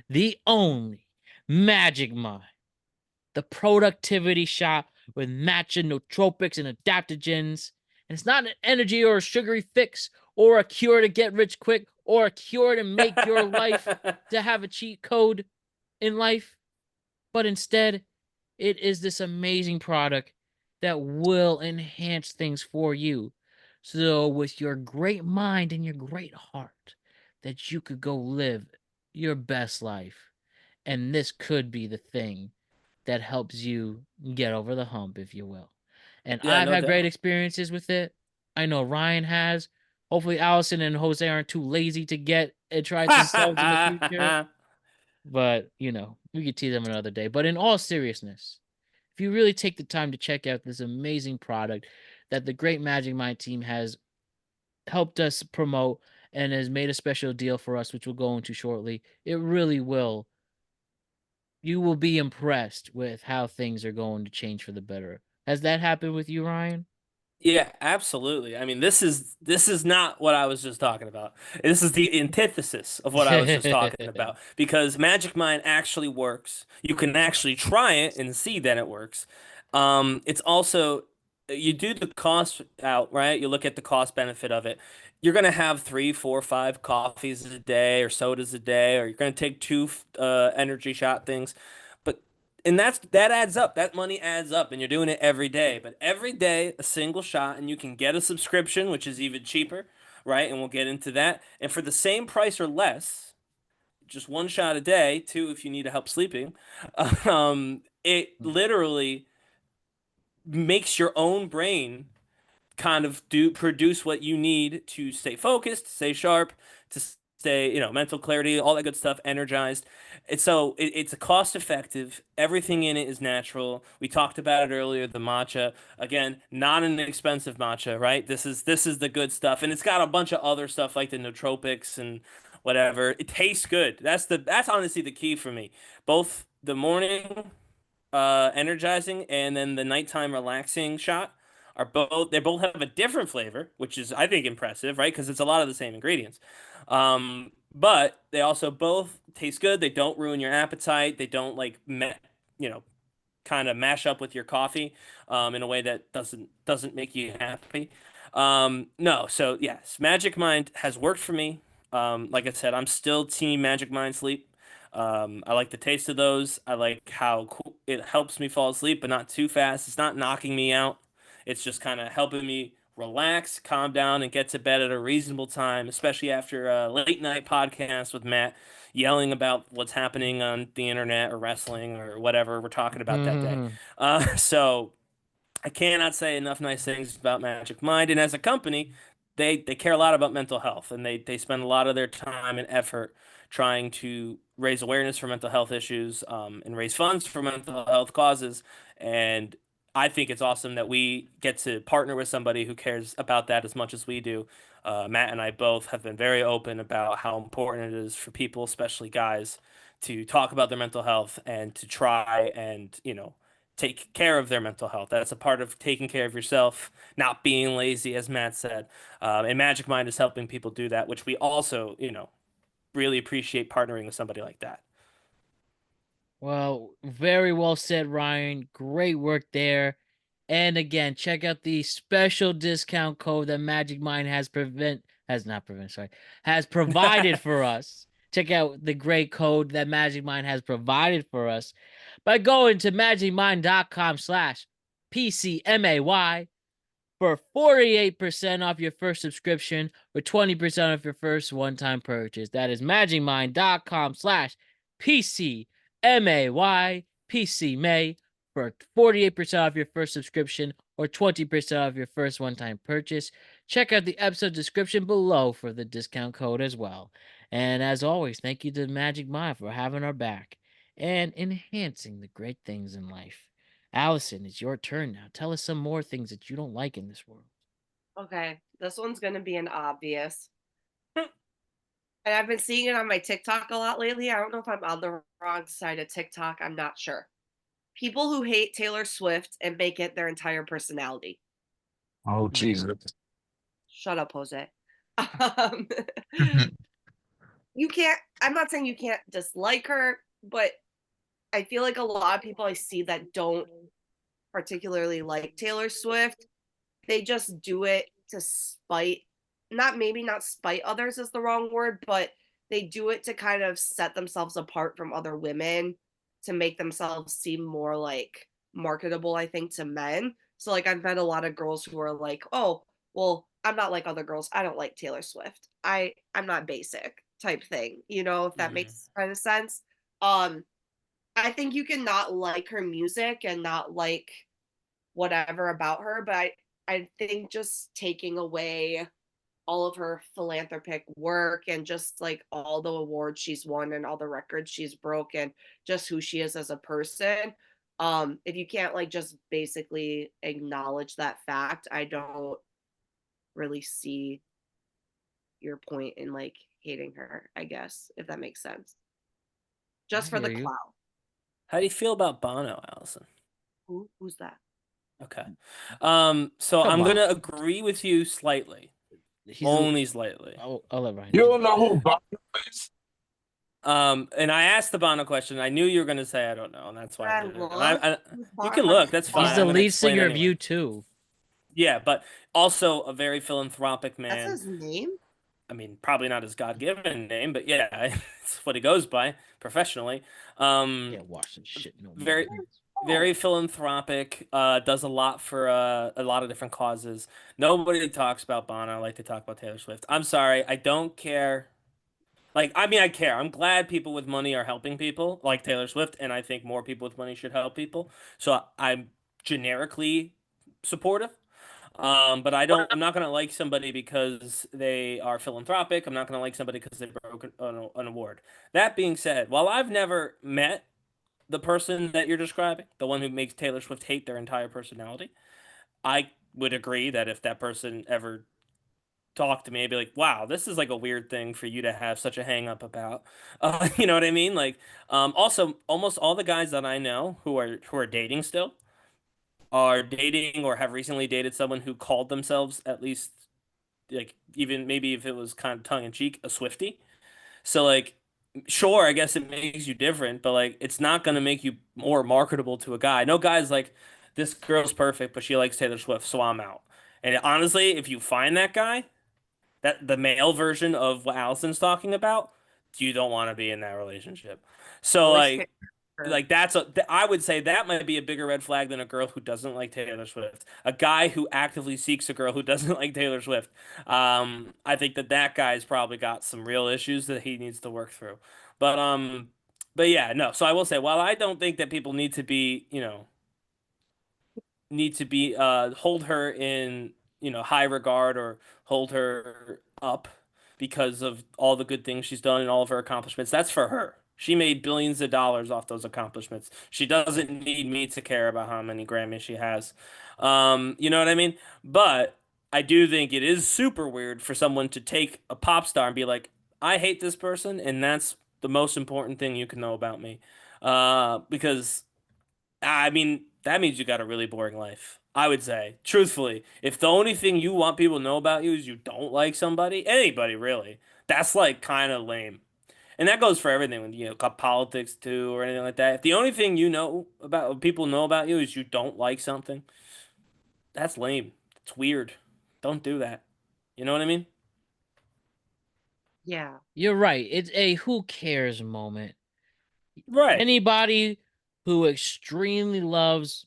the only Magic Mind, the productivity shot with matcha nootropics and adaptogens. And it's not an energy or a sugary fix or a cure to get rich quick or a cure to make your life to have a cheat code in life, but instead, it is this amazing product that will enhance things for you. So, with your great mind and your great heart, that you could go live your best life. And this could be the thing that helps you get over the hump, if you will. And Yeah, I've no had great doubt. experiences with it. I know Ryan has. Hopefully, Allison and Jose aren't too lazy to get and try it themselves in the future. But, we could tease them another day. But in all seriousness, if you really take the time to check out this amazing product that the great Magic Mind team has helped us promote and has made a special deal for us, which we'll go into shortly. It really will. You will be impressed with how things are going to change for the better. Has that happened with you, Ryan? Yeah, absolutely. I mean, this is not what I was just talking about. This is the antithesis of what I was just talking about because Magic Mind actually works. You can actually try it and see that it works. It's also you do the cost out, right? You look at the cost benefit of it. You're gonna have three, four, five coffees a day or sodas a day, or you're gonna take two energy shot things. But and that adds up. That money adds up, and you're doing it every day. But every day, a single shot, and you can get a subscription, which is even cheaper, right? And we'll get into that. And for the same price or less, just one shot a day, two if you need help sleeping. It literally makes your own brain kind of do produce what you need to stay focused, stay sharp, to stay, mental clarity, all that good stuff, energized. It's a cost effective. Everything in it is natural. We talked about it earlier, the matcha. Again, not an expensive matcha, right? This is the good stuff. And it's got a bunch of other stuff like the nootropics and whatever. It tastes good. That's honestly the key for me. Both the morning energizing and then the nighttime relaxing shot they both have a different flavor, which is I think impressive, right? Because it's a lot of the same ingredients. But they also both taste good. They don't ruin your appetite. They don't you know, kind of mash up with your coffee in a way that doesn't make you happy. No, so yes, Magic Mind has worked for me. Like I said, I'm still team Magic Mind Sleep. I like the taste of those. I like how cool it helps me fall asleep, but not too fast. It's not knocking me out. It's just kind of helping me relax, calm down, and get to bed at a reasonable time, especially after a late night podcast with Matt yelling about what's happening on the internet or wrestling or whatever we're talking about that day. So I cannot say enough nice things about Magic Mind. And as a company, they care a lot about mental health and they spend a lot of their time and effort trying to raise awareness for mental health issues and raise funds for mental health causes. And I think it's awesome that we get to partner with somebody who cares about that as much as we do. Matt and I both have been very open about how important it is for people, especially guys, to talk about their mental health and to try and, take care of their mental health. That's a part of taking care of yourself, not being lazy, as Matt said. And Magic Mind is helping people do that, which we also, really appreciate partnering with somebody like that. Well, very well said, Ryan. Great work there. And again, check out the special discount code that Magic Mind has provided for us. Check out the great code that Magic Mind has provided for us by going to magicmind.com/PCMAY for 48% off your first subscription or 20% off your first one-time purchase. That is magicmind.com/PCMAY for 48% off your first subscription or 20% off your first one-time purchase. Check out the episode description below for the discount code as well. And as always, thank you to Magic Mind for having our back and enhancing the great things in life. Allison, it's your turn now. Tell us some more things that you don't like in this world. Okay, this one's gonna be an obvious. And I've been seeing it on my TikTok a lot lately. I don't know if I'm on the wrong side of TikTok. I'm not sure. People who hate Taylor Swift and make it their entire personality. Oh, Jesus. Shut up, Jose. Um, you can't, I'm not saying you can't dislike her, but I feel like a lot of people I see that don't particularly like Taylor Swift, they just do it to spite, maybe not spite others is the wrong word, but they do it to kind of set themselves apart from other women to make themselves seem more like marketable, I think, to men. So like I've met a lot of girls who are like, oh, well, I'm not like other girls. I don't like Taylor Swift. I'm not basic type thing, if that Mhm. makes kind of sense. Um, I think you can not like her music and not like whatever about her, but I think just taking away all of her philanthropic work and just like all the awards she's won and all the records she's broken, just who she is as a person. If you can't like just basically acknowledge that fact, I don't really see your point in like hating her, I guess, if that makes sense. Just I for hear the you. clout. How do you feel about Bono, Allison? Who's that? Okay. So Come I'm on. gonna agree with you slightly. He's Only slightly. I'll let Ryan You do don't know who Bono is? And I asked the Bono question. I knew you were gonna say I don't know, and that's why I Brad did it. Wolf? You can look. That's He's fine. the I'm gonna lead explain singer of anyway. U2. Yeah, but also a very philanthropic That's man. his name? I mean, probably not his God-given name, but yeah, it's what he goes by professionally. Um, Can't watch this shit no more. very, very philanthropic. Does a lot for a lot of different causes. Nobody talks about Bono like they talk about Taylor Swift. I'm sorry, I don't care. Like, I mean, I care. I'm glad people with money are helping people like Taylor Swift, and I think more people with money should help people. So I'm generically supportive. But I'm not gonna like somebody because they are philanthropic. I'm not gonna like somebody because they broke an award. That being said, while I've never met the person that you're describing, the one who makes Taylor Swift hate their entire personality, I would agree that if that person ever talked to me, I'd be like, wow, this is like a weird thing for you to have such a hang up about. You know what I mean? Like, also, almost all the guys that I know who are dating still are dating or have recently dated someone who called themselves at least like even maybe if it was kind of tongue in cheek, a Swiftie. So like sure, I guess it makes you different, but like it's not gonna make you more marketable to a guy. No guy's like, this girl's perfect, but she likes Taylor Swift, so I'm out. And honestly, if you find that guy, that the male version of what Allison's talking about, you don't want to be in that relationship. So Always pick like her. like I would say that might be a bigger red flag than a girl who doesn't like Taylor Swift. A guy who actively seeks a girl who doesn't like Taylor Swift. I think that guy's probably got some real issues that he needs to work through. But but yeah, no. So I will say, while I don't think that people need to be, hold her in, high regard or hold her up because of all the good things she's done and all of her accomplishments. That's for her. She made billions of dollars off those accomplishments. She doesn't need me to care about how many Grammys she has. You know what I mean? But I do think it is super weird for someone to take a pop star and be like, I hate this person, and that's the most important thing you can know about me. Because I mean, that means you got a really boring life. I would say, truthfully, if the only thing you want people to know about you is you don't like somebody, anybody really, that's like kind of lame. And that goes for everything when got politics too or anything like that. If the only thing you know about people know about you is you don't like something, that's lame. It's weird. Don't do that. You know what I mean? Yeah. You're right. It's a who cares moment. Right. Anybody who extremely loves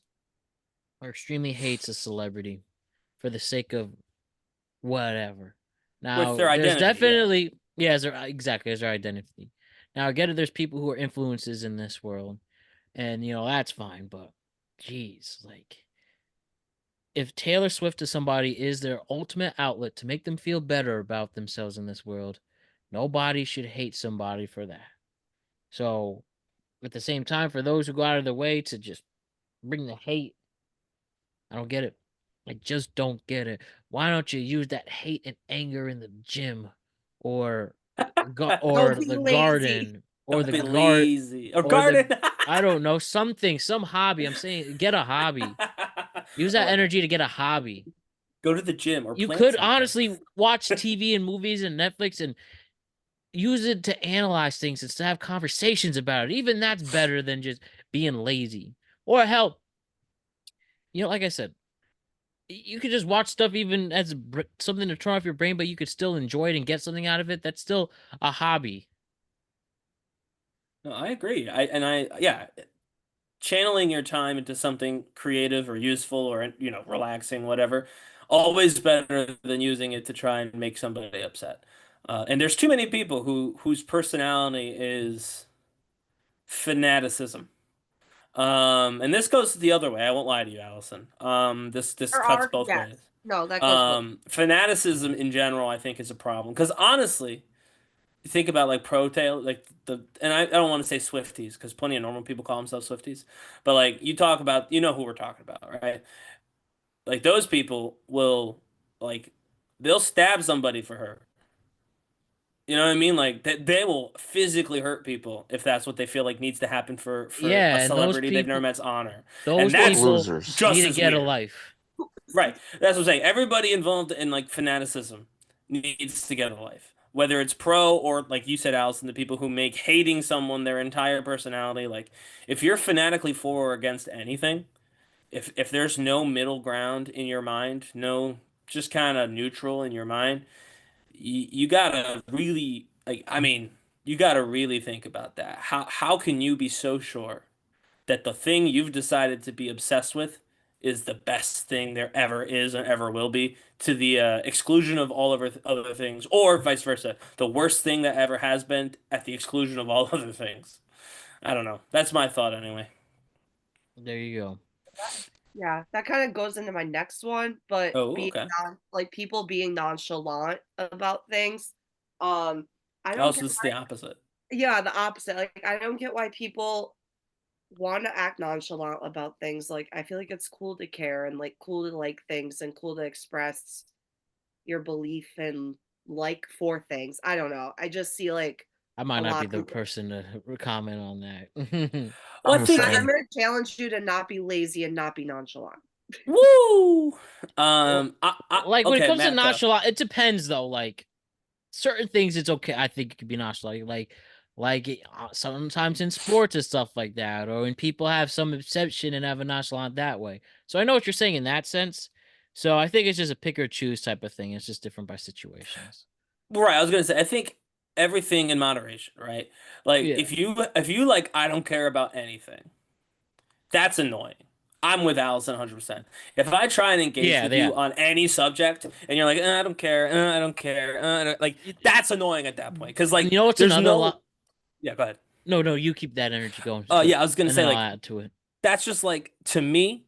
or extremely hates a celebrity for the sake of whatever. With Now, their there's identity, yeah. definitely exactly as their identity. Now, I get it. There's people who are influences in this world, and that's fine. But, geez, like if Taylor Swift to somebody is their ultimate outlet to make them feel better about themselves in this world, nobody should hate somebody for that. So, at the same time, for those who go out of their way to just bring the hate, I don't get it. I just don't get it. Why don't you use that hate and anger in the gym, or Don't or be the lazy. garden, or Don't the be guard, lazy. Or or the garden. I don't know, something, some hobby. I'm saying get a hobby. Use I that like it. energy to get a hobby. Go to the gym or You plant could something. honestly watch TV and movies and Netflix and use it to analyze things and to have conversations about it. Even that's better than just being lazy. Or hell, like I said, you could just watch stuff even as something to turn off your brain, but you could still enjoy it and get something out of it. That's still a hobby. No, I agree. Yeah, channeling your time into something creative or useful or relaxing, whatever, always better than using it to try and make somebody upset. And there's too many people whose personality is fanaticism. And this goes the other way. I won't lie to you, Allison. This There cuts are, both yes. ways. No, that goes both. Fanaticism in general, I think, is a problem because honestly, think about like pro tail, like and I don't want to say Swifties because plenty of normal people call themselves Swifties, but like you talk about, you know who we're talking about, right? Like those people will like they'll stab somebody for her. You know what I mean? Like they will physically hurt people if that's what they feel like needs to happen for a Yeah, and celebrity they've never met's honor. And those What that's people losers. need just to as get a weird. life. Right. That's what I'm saying. Everybody involved in like fanaticism needs to get a life. Whether it's pro or like you said, Allison, the people who make hating someone their entire personality. Like if you're fanatically for or against anything, if there's no middle ground in your mind, no just kind of neutral in your mind, you gotta really like I mean, you gotta really think about that. How can you be so sure that the thing you've decided to be obsessed with is the best thing there ever is and ever will be, to the exclusion of all other things, or vice versa, the worst thing that ever has been at the exclusion of all other things. I don't know. That's my thought anyway. There you go. Yeah, that kind of goes into my next one, but Oh, being okay. like people being nonchalant about things. I Oh, don't get so it's the opposite. yeah, the opposite. Like I don't get why people want to act nonchalant about things. Like I feel like it's cool to care and like cool to like things and cool to express your belief and like for things. I don't know. I just see like I might a not be lot of the people. person to comment on that. Well, I I'm the think I'm same. gonna challenge you to not be lazy and not be nonchalant. woo. Well, like when it Okay, comes to Matt, go. nonchalant, it depends though. Like certain things, it's okay. I think it could be nonchalant. Sometimes in sports and stuff like that, or when people have some exception and have a nonchalant that way. So I know what you're saying in that sense. So I think it's just a pick or choose type of thing. It's just different by situations. Right, I was gonna say, I think everything in moderation, right? Like Yeah. if you like I don't care about anything, that's annoying. I'm with Allison 100%. If I try and engage Yeah, with yeah. you on any subject and you're like, I don't care, I don't care, like that's annoying at that point. Because You like know what's there's another no lot? yeah, go ahead. No, no, you keep that energy going, Yeah, I was gonna and say then I'll like add to it. that's just like to me,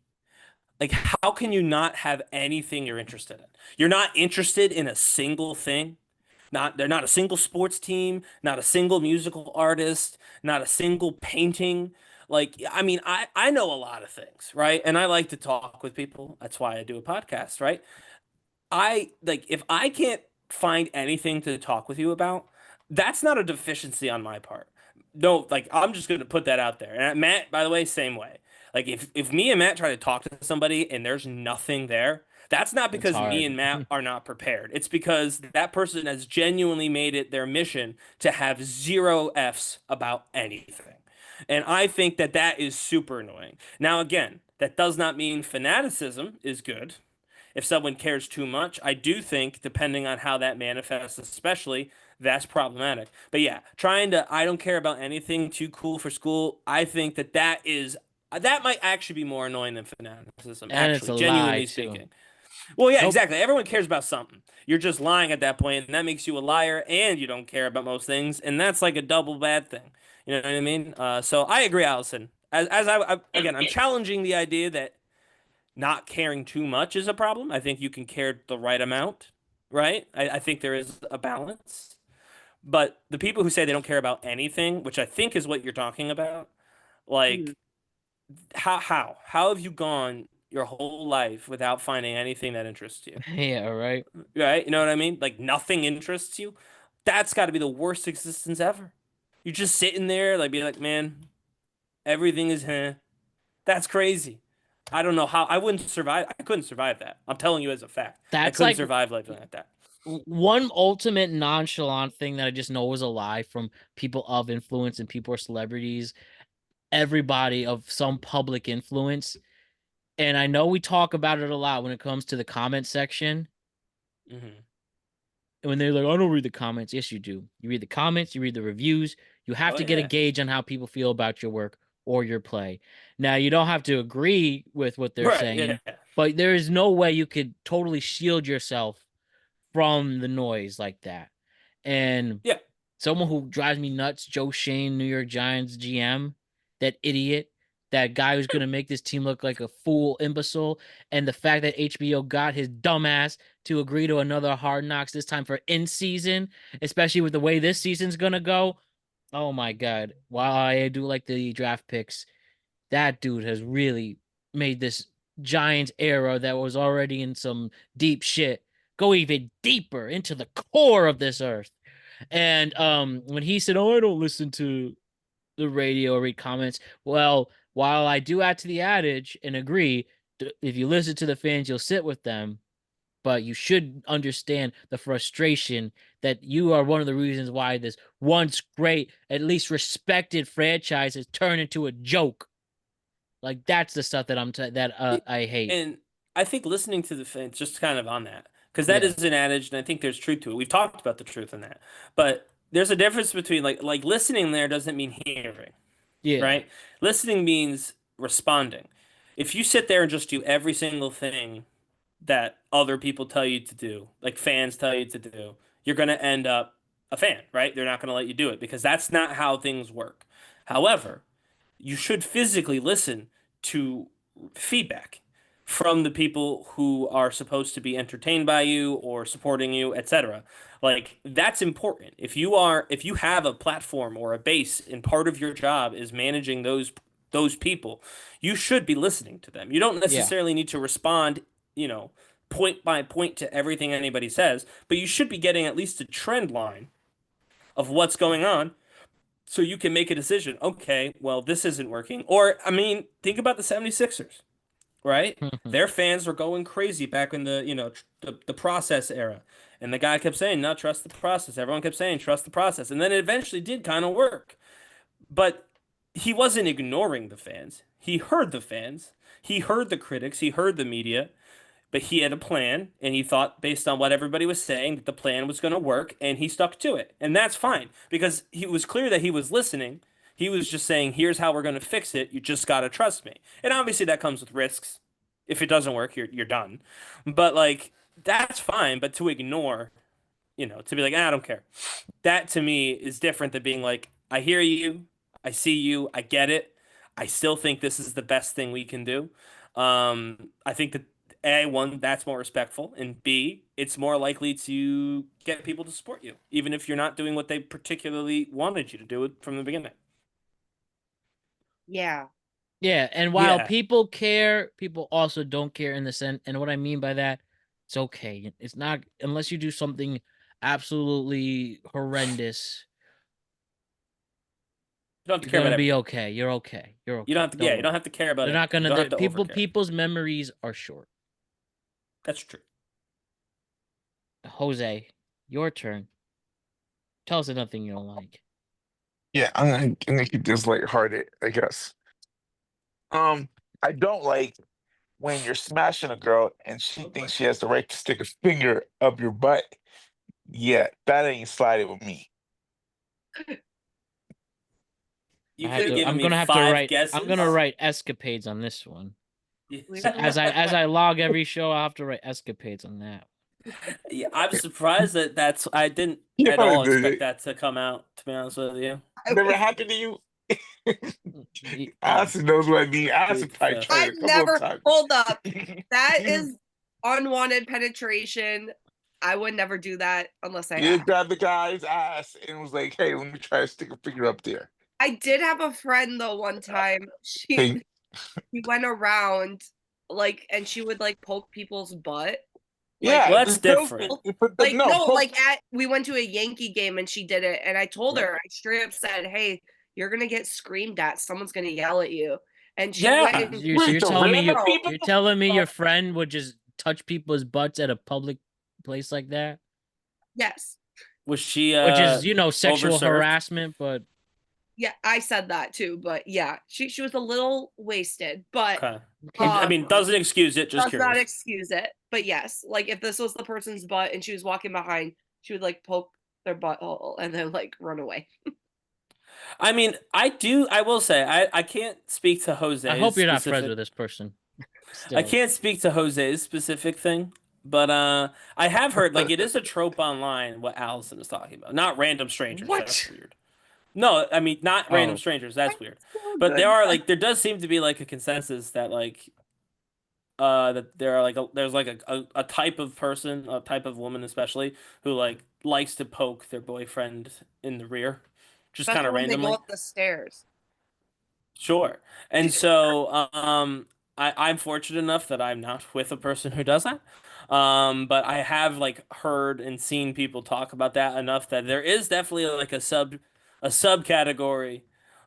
like how can you not have anything you're interested in? You're not interested in a single thing. They're not a single sports team, not a single musical artist, not a single painting. Like, I mean, I know a lot of things, right? And I like to talk with people. That's why I do a podcast, right? I like if I can't find anything to talk with you about, that's not a deficiency on my part. No, like I'm just gonna put that out there. And Matt, by the way, same way. Like if me and Matt try to talk to somebody and there's nothing there, that's not It's because me hard. and Matt are not prepared. It's because that person has genuinely made it their mission to have zero Fs about anything. And I think that that is super annoying. Now, again, that does not mean fanaticism is good. If someone cares too much, I do think, depending on how that manifests, especially, that's problematic. But yeah, trying to, I don't care about anything, too cool for school, I think that that might actually be more annoying than fanaticism, And it's actually, a lie genuinely too. speaking. Well, yeah, Nope. exactly. Everyone cares about something. You're just lying at that point, and that makes you a liar, and you don't care about most things, and that's like a double bad thing. You know what I mean? So I agree, Allison. Again, I'm challenging the idea that not caring too much is a problem. I think you can care the right amount, right? I think there is a balance. But the people who say they don't care about anything, which I think is what you're talking about, Hmm. like how have you gone your whole life without finding anything that interests you? Yeah, right. Right? You know what I mean? Like nothing interests you. That's got to be the worst existence ever. You're just sitting there, like be like, man, everything is That's crazy. I don't know how I wouldn't survive. I couldn't survive that. I'm telling you as a fact. I That's couldn't like survive living like that. one ultimate nonchalant thing that I just know is a lie from people of influence and people or celebrities, everybody of some public influence. And I know we talk about it a lot when it comes to the comment section. Hmm. And when they're like, I don't read the comments. Yes, you do. You read the comments, you read the reviews. You have Oh to get a yeah. gauge on how people feel about your work or your play. Now, you don't have to agree with what they're Right. Yeah. saying, but there is no way you could totally shield yourself from the noise like that. And Yeah. someone who drives me nuts, Joe Shane, New York Giants GM, that idiot. that guy who's gonna make this team look like a fool imbecile, and the fact that HBO got his dumbass to agree to another Hard Knocks this time for in season, especially with the way this season's gonna go. Oh my God! While I do like the draft picks, that dude has really made this Giants era that was already in some deep shit go even deeper into the core of this earth. And when he said, "Oh, I don't listen to the radio or read comments," well, while I do add to the adage and agree, if you listen to the fans, you'll sit with them. But you should understand the frustration that you are one of the reasons why this once great, at least respected franchise has turned into a joke. Like that's the stuff that I hate. And I think listening to the fans, just kind of on that, because that is an adage, and I think there's truth to it. We've talked about the truth in that, but there's a difference between like listening there doesn't mean hearing, right? Listening means responding. If you sit there and just do every single thing that other people tell you to do, like fans tell you to do, you're going to end up a fan, right? They're not going to let you do it because that's not how things work. However, you should physically listen to feedback from the people who are supposed to be entertained by you or supporting you, etc. Like that's important. If you have a platform or a base and part of your job is managing those people, you should be listening to them. You don't necessarily need to respond, point by point to everything anybody says, but you should be getting at least a trend line of what's going on so you can make a decision. Okay, well, this isn't working. Or, I mean, think about the 76ers, right? Their fans were going crazy back in the process era. And the guy kept saying, no, trust the process. Everyone kept saying, trust the process. And then it eventually did kind of work. But he wasn't ignoring the fans. He heard the fans. He heard the critics. He heard the media. But he had a plan, and he thought, based on what everybody was saying, that the plan was going to work, and he stuck to it. And that's fine, because he was clear that he was listening. He was just saying, here's how we're going to fix it. You just got to trust me. And obviously that comes with risks. If it doesn't work, you're done. But, like, that's fine. But to ignore, to be like, I don't care. That, to me, is different than being like, I hear you. I see you. I get it. I still think this is the best thing we can do. I think that one, that's more respectful, and B, it's more likely to get people to support you, even if you're not doing what they particularly wanted you to do it from the beginning. Yeah. Yeah, and while people care, people also don't care in the sense, and what I mean by that, it's okay. It's not unless you do something absolutely horrendous. You don't have to You're care gonna about be everything. okay. You're okay. You're okay. You don't have to. You don't have to care about it. They're not gonna. You don't have to People. overcare. People's memories are short. That's true. Jose, your turn. Tell us nothing you don't like. Yeah, I'm gonna keep this lighthearted, I guess. I don't like when you're smashing a girl and she thinks she has the right to stick a finger up your butt. Yeah, that ain't sliding with me. You could have given me guesses. I'm gonna write escapades on this one. Yeah. As I log every show, I'll have to write escapades on that. Yeah, I'm surprised that I didn't You at all know, expect that to come out, to be honest with you. never happened to you. Allison knows what I mean. Allison probably tried I've it a couple never of times. hold up. That is unwanted penetration. I would never do that unless I You had. grabbed the guy's ass and was like, "Hey, let me try to stick a finger up there." I did have a friend though one time. Hey, She went around and she would poke people's butt. yeah, Well, that's just poke different. it. Poke- We went to a Yankee game and she did it, and I told her, I straight up said, "Hey, you're gonna get screamed at. Someone's gonna yell at you." And she went and You're telling me people? you're telling me your friend would just touch people's butts at a public place like that? yes. Was she Which is, sexual overserved? harassment, but Yeah, I said that too, but yeah, she was a little wasted, but Okay. I mean, doesn't excuse it. Just does curious. not excuse it. But yes, if this was the person's butt and she was walking behind, she would poke their butthole and then run away. I mean, I will say, I can't speak to Jose. I hope you're not friends with this person. I can't speak to Jose's specific thing, but I have heard it is a trope online what Allison is talking about. Not random strangers. What? That's weird. No, I mean not random Oh. strangers. That's weird. So But good. there does seem to be like a consensus that that there are there's like a type of person, a type of woman especially, who like likes to poke their boyfriend in the rear, just kind Especially of when they go randomly. up the stairs. Sure. And so I'm fortunate enough that I'm not with a person who does that. But I have like heard and seen people talk about that enough that there is definitely like a subcategory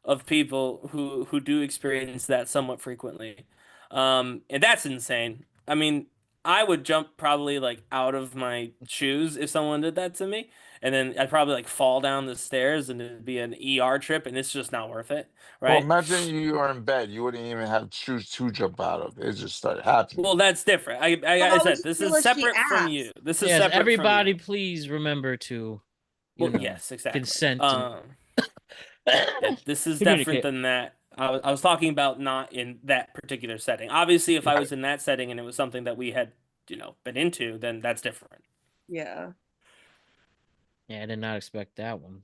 of people who do experience that somewhat frequently. And that's insane. I mean, I would jump probably like out of my shoes if someone did that to me. And then I'd probably like fall down the stairs and it'd be an ER trip and it's just not worth it, Well, right? imagine you are in bed. You wouldn't even have shoes to jump out of. It just started happening. Well, that's different. I How said this still is is she separate from you. asked? This is Yes, separate from everybody, you. please remember to, Well, yes, exactly. consent and Yeah, this is different communicate. than that. I was talking about not in that particular setting. Obviously, if I Right. was in that setting and it was something that we had, been into, then that's different. Yeah. Yeah, I did not expect that one.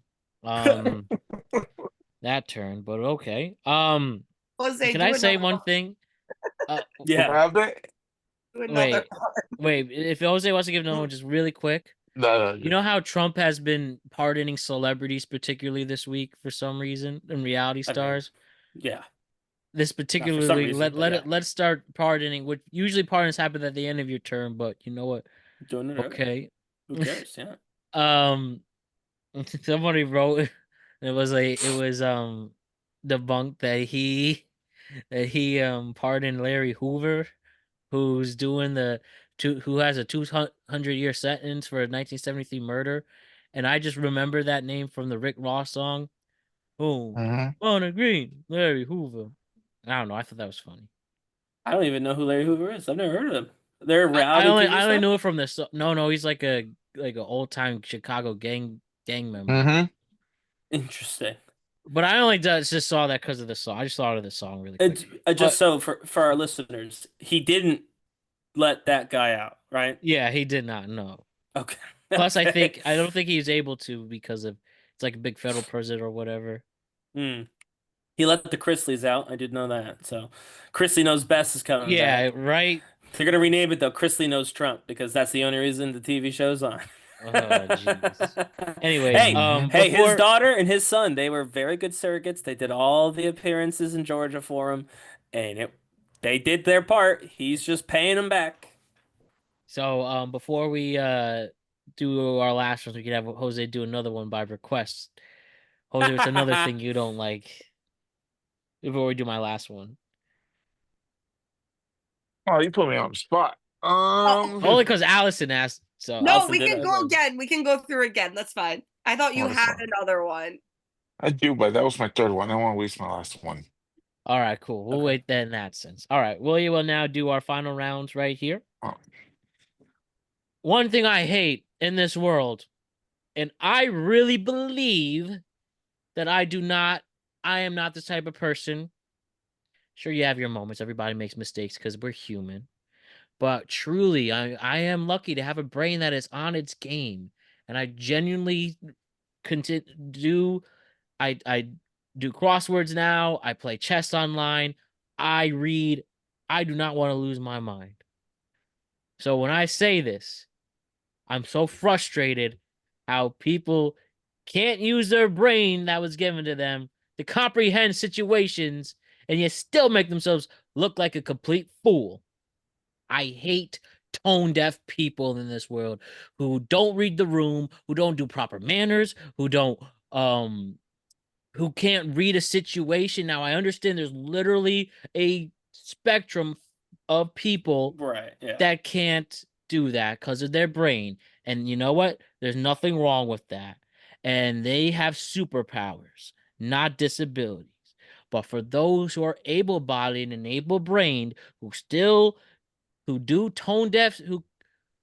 That turn, but okay. Jose, Can do I say another one one. thing? Yeah. Have they? Do another Wait, one. wait. If Jose wants to give another one, just really quick. No, You know how Trump has been pardoning celebrities, particularly this week, for some reason, and reality I mean, stars. yeah. This Not for some particularly, reason, but yeah. let's start pardoning. Which usually pardons happen at the end of your term, but you know what? Doing it early. Okay. Who cares? Yeah. Somebody wrote it was debunked that he pardoned Larry Hoover, who's doing who has a 200-year sentence for a 1973 murder, and I just remember that name from the Rick Ross song. Oh, hmm on a green, Larry Hoover. I don't know. I thought that was funny. I don't even know who Larry Hoover is. I've never heard of him. They're a reality TV I only star? knew it from this. No, he's like a old time Chicago gang member. hmm Interesting. But I only just saw that because of the song. I just thought of the song really quick. Just But so for our listeners, he didn't let that guy out, right? yeah, he did not know. Okay. Plus, Okay. I don't think he's able to because of it's like a big federal prison or whatever. Hmm. He let the Chrisleys out. I did know that. So Chrisley Knows Best is coming Yeah, back. right. They're gonna rename it though, Chrisley Knows Trump, because that's the only reason the TV show's on. Oh, jeez. Anyways, Hey, hmm hey, his before daughter and his son, they were very good surrogates. They did all the appearances in Georgia for him, and they did their part. He's just paying them back. before we do our last ones, we could have Jose do another one by request. Jose, what's another thing you don't like before we do my last one? Oh, you put me on the spot. Only because Allison asked. So No, Allison we did can it. go again. We can go through again. That's fine. I thought you Oh, that's had fine. another one. I do, but that was my third one. I don't want to waste my last one. All right, cool. We'll Okay. wait then in that sense. All right, we will now do our final rounds right here. Oh. One thing I hate in this world, and I really believe that I am not this type of person. Sure, you have your moments. Everybody makes mistakes because we're human. But truly, I am lucky to have a brain that is on its game. And I genuinely do I do crosswords now. I play chess online. I read. I do not want to lose my mind. So when I say this, I'm so frustrated how people can't use their brain that was given to them to comprehend situations and yet still make themselves look like a complete fool. I hate tone deaf people in this world who don't read the room, who don't do proper manners, who can't read a situation. Now I understand there's literally a spectrum of people Right. Yeah. that can't do that because of their brain. And you know what? There's nothing wrong with that. And they have superpowers, not disabilities. But for those who are able-bodied and able-brained, who do tone deaf, who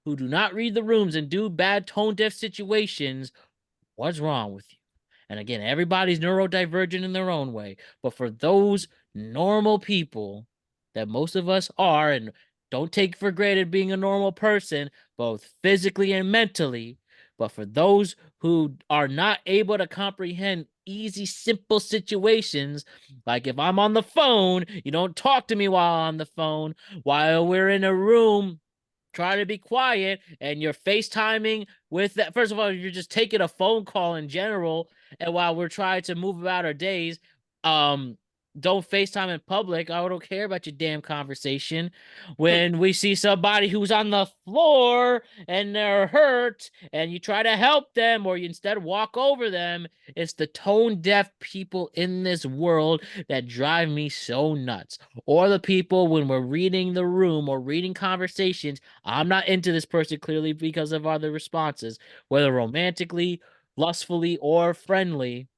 do not read the rooms and do bad tone deaf situations, what's wrong with you? And again, everybody's neurodivergent in their own way. But for those normal people that most of us are, and don't take for granted being a normal person, both physically and mentally, but for those who are not able to comprehend easy, simple situations. Like if I'm on the phone, you don't talk to me while I'm on the phone. While we're in a room, try to be quiet, and you're FaceTiming with that. First of all, you're just taking a phone call in general, and while we're trying to move about our days, um, don't FaceTime in public. I don't care about your damn conversation. When we see somebody who's on the floor and they're hurt, and you try to help them, or you instead walk over them, it's the tone deaf people in this world that drive me so nuts. Or the people when we're reading the room or reading conversations. I'm not into this person clearly because of other responses, whether romantically, lustfully, or friendly.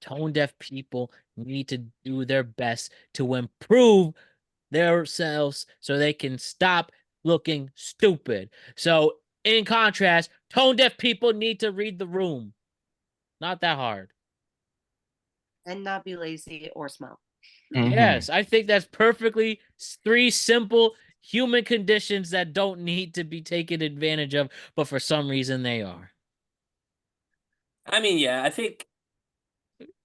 Tone deaf people need to do their best to improve themselves so they can stop looking stupid. So, in contrast, tone deaf people need to read the room. Not that hard. And not be lazy or smell. Yes, I think that's perfectly three simple human conditions that don't need to be taken advantage of, but for some reason they are. I mean, yeah, I think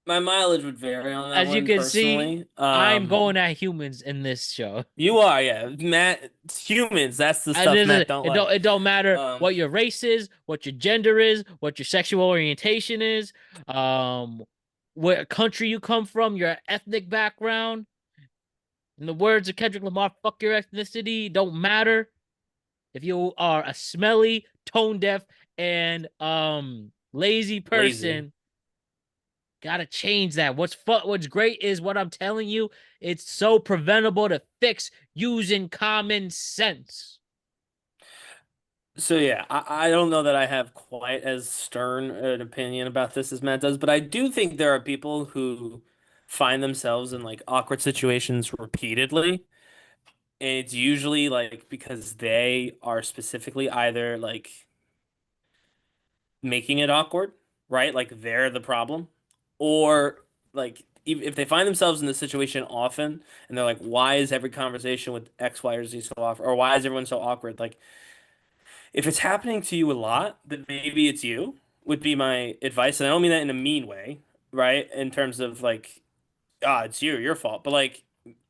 my mileage would vary on that As you one can see, personally. I'm going at humans in this show. You are, yeah. Matt, it's humans, that's the And stuff Matt don't like. it don't matter Um, what your race is, what your gender is, what your sexual orientation is, what country you come from, your ethnic background. In the words of Kendrick Lamar, fuck your ethnicity, don't matter. If you are a smelly, tone deaf, and lazy person, lazy. gotta change that. What's great is what I'm telling you, it's so preventable to fix using common sense. So yeah, I don't know that I have quite as stern an opinion about this as Matt does, but I do think there are people who find themselves in like awkward situations repeatedly. And it's usually like because they are specifically either like making it awkward, right? Like they're the problem, or like if they find themselves in this situation often and they're like, why is every conversation with X, Y, or Z so awkward? Or why is everyone so awkward? Like if it's happening to you a lot, then maybe it's you, would be my advice. And I don't mean that in a mean way, right? In terms of like, ah, it's you, your fault. But like,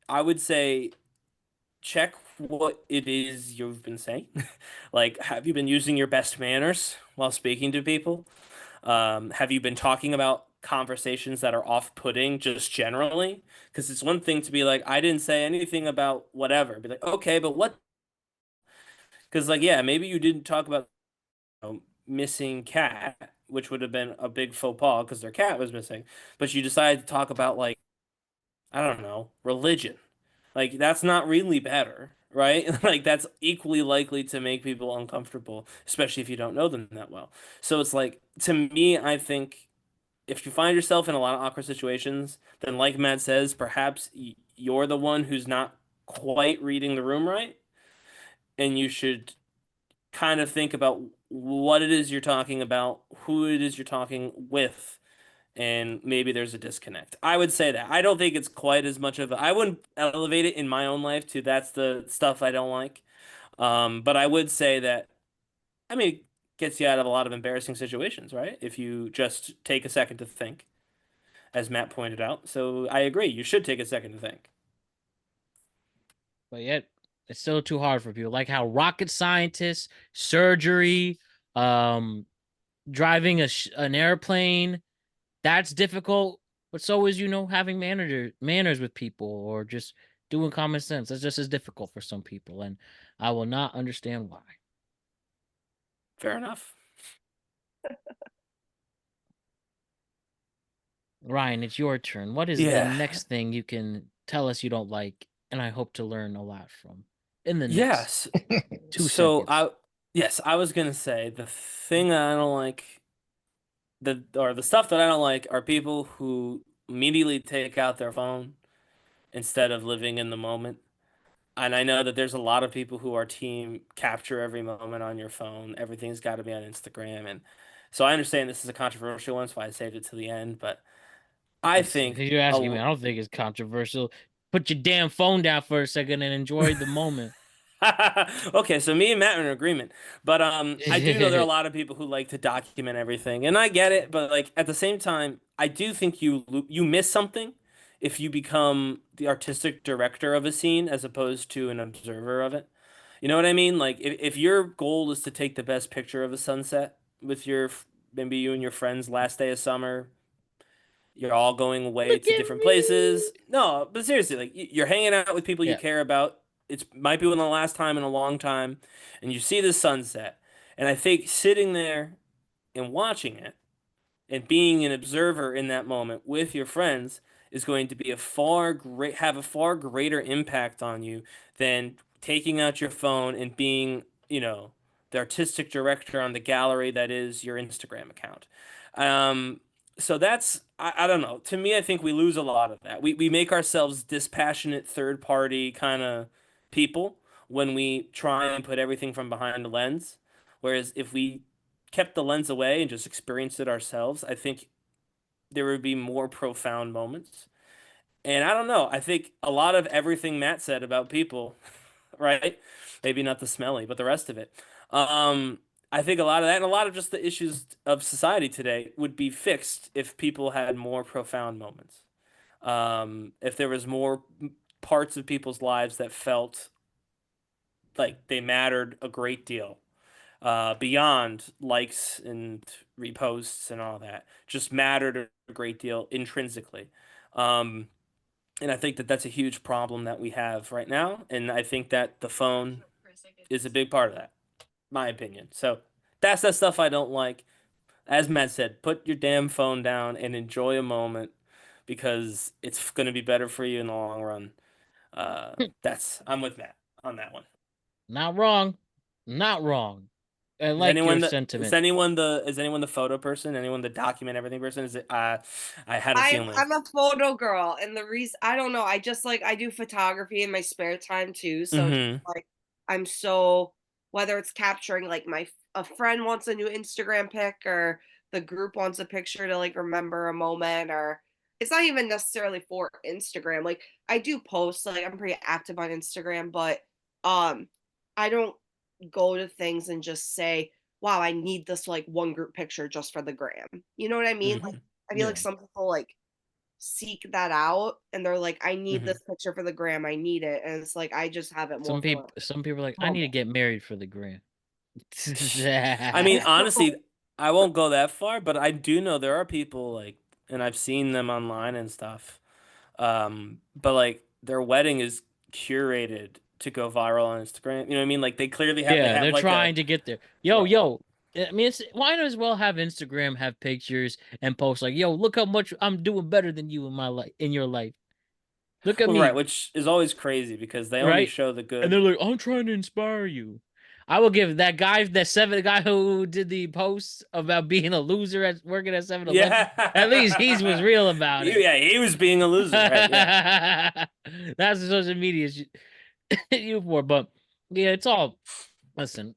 I would say check what it is you've been saying. Like, have you been using your best manners while speaking to people? Have you been talking about conversations that are off-putting just generally? Because it's one thing to be like, I didn't say anything about whatever. Be like, okay, but what? Because like, yeah, maybe you didn't talk about missing cat, which would have been a big faux pas because their cat was missing. But you decided to talk about like, I don't know, religion. Like that's not really better, right? Like that's equally likely to make people uncomfortable, especially if you don't know them that well. So it's like to me, I think if you find yourself in a lot of awkward situations, then like Matt says, perhaps you're the one who's not quite reading the room right, and you should kind of think about what it is you're talking about, who it is you're talking with, and maybe there's a disconnect. I would say that. I don't think it's quite as much of a, I wouldn't elevate it in my own life to that's the stuff I don't like. But I would say that, I mean, it gets you out of a lot of embarrassing situations, right? If you just take a second to think, as Matt pointed out. So I agree, you should take a second to think. But yet, it's still too hard for people. Like how rocket scientists, surgery, um, driving an airplane, that's difficult. But so is, having manners with people or just doing common sense. That's just as difficult for some people, and I will not understand why. Fair enough. Ryan, it's your turn. What is the Yeah. next thing you can tell us you don't like, and I hope to learn a lot from in the next Yes. 2 So seconds? I was gonna say the thing I don't like the stuff that I don't like are people who immediately take out their phone instead of living in the moment. And I know that there's a lot of people who are team capture every moment on your phone. Everything's got to be on Instagram. And so I understand this is a controversial one, so I saved it to the end. But I think You're asking me. I don't think it's controversial. Put your damn phone down for a second and enjoy the moment. Okay, so me and Matt are in agreement. But I do know there are a lot of people who like to document everything, and I get it. But like at the same time, I do think you miss something if you become the artistic director of a scene as opposed to an observer of it. You know what I mean? Like if your goal is to take the best picture of a sunset with maybe you and your friends last day of summer, you're all going away Look to at different me. places. No, but seriously, like you're hanging out with people you Yeah. care about. It might be one of the last time in a long time, and you see the sunset. And I think sitting there and watching it and being an observer in that moment with your friends is going to be have a far greater impact on you than taking out your phone and being, the artistic director on the gallery that is your Instagram account. Um, so I don't know. To me, I think we lose a lot of that. We make ourselves dispassionate third party kind of people when we try and put everything from behind the lens. Whereas if we kept the lens away and just experienced it ourselves, I think there would be more profound moments. And I don't know. I think a lot of everything Matt said about people, right? Maybe not the smelly, but the rest of it. Um, I think a lot of that and a lot of just the issues of society today would be fixed if people had more profound moments. If there was more parts of people's lives that felt like they mattered a great deal beyond likes and reposts and all that, just mattered a great deal intrinsically. Um, and I think that that's a huge problem that we have right now. And I think that the phone is a big part of that, my opinion. So that's the stuff I don't like. As Matt said, put your damn phone down and enjoy a moment because it's going to be better for you in the long run. I'm with Matt on that one. Not wrong. Not wrong. I Is like your anyone the sentiment. is anyone the photo person? Anyone the document everything person? Is it I had a I'm feeling. I'm a photo girl, and the reason I don't know, I just like I do photography in my spare time too. So just Mm-hmm. like I'm so whether it's capturing like a friend wants a new Instagram pic or the group wants a picture to like remember a moment or it's not even necessarily for Instagram. Like I do post, like I'm pretty active on Instagram, but um I don't go to things and just say, wow, I need this like one group picture just for the gram. You know what I mean? Mm-hmm. I feel like Yeah. some people like seek that out and they're like, I need Mm-hmm. this picture for the gram. I need it. And it's like I just have it more for Some people are like, a I need to moment. get married for the gram. I mean, honestly, I won't go that far, but I do know there are people like, and I've seen them online and stuff. But like their wedding is curated to go viral on Instagram. You know what I mean? Like they Yeah, have they're like a trying to get there. yeah. Yo. I mean, why not as well have Instagram have pictures and post like, yo, look how much I'm doing better than you in my life, in your life. Look at Well, right, me, which is always crazy because they only right? show the And they're good. like, I'm trying to inspire you. I will give that guy, the guy who did the post about being a loser at working at 7-Eleven. At least he was Yeah. real about it. Yeah, he was being a loser, right? Yeah. That's the social media you for. But yeah, it's all. Listen,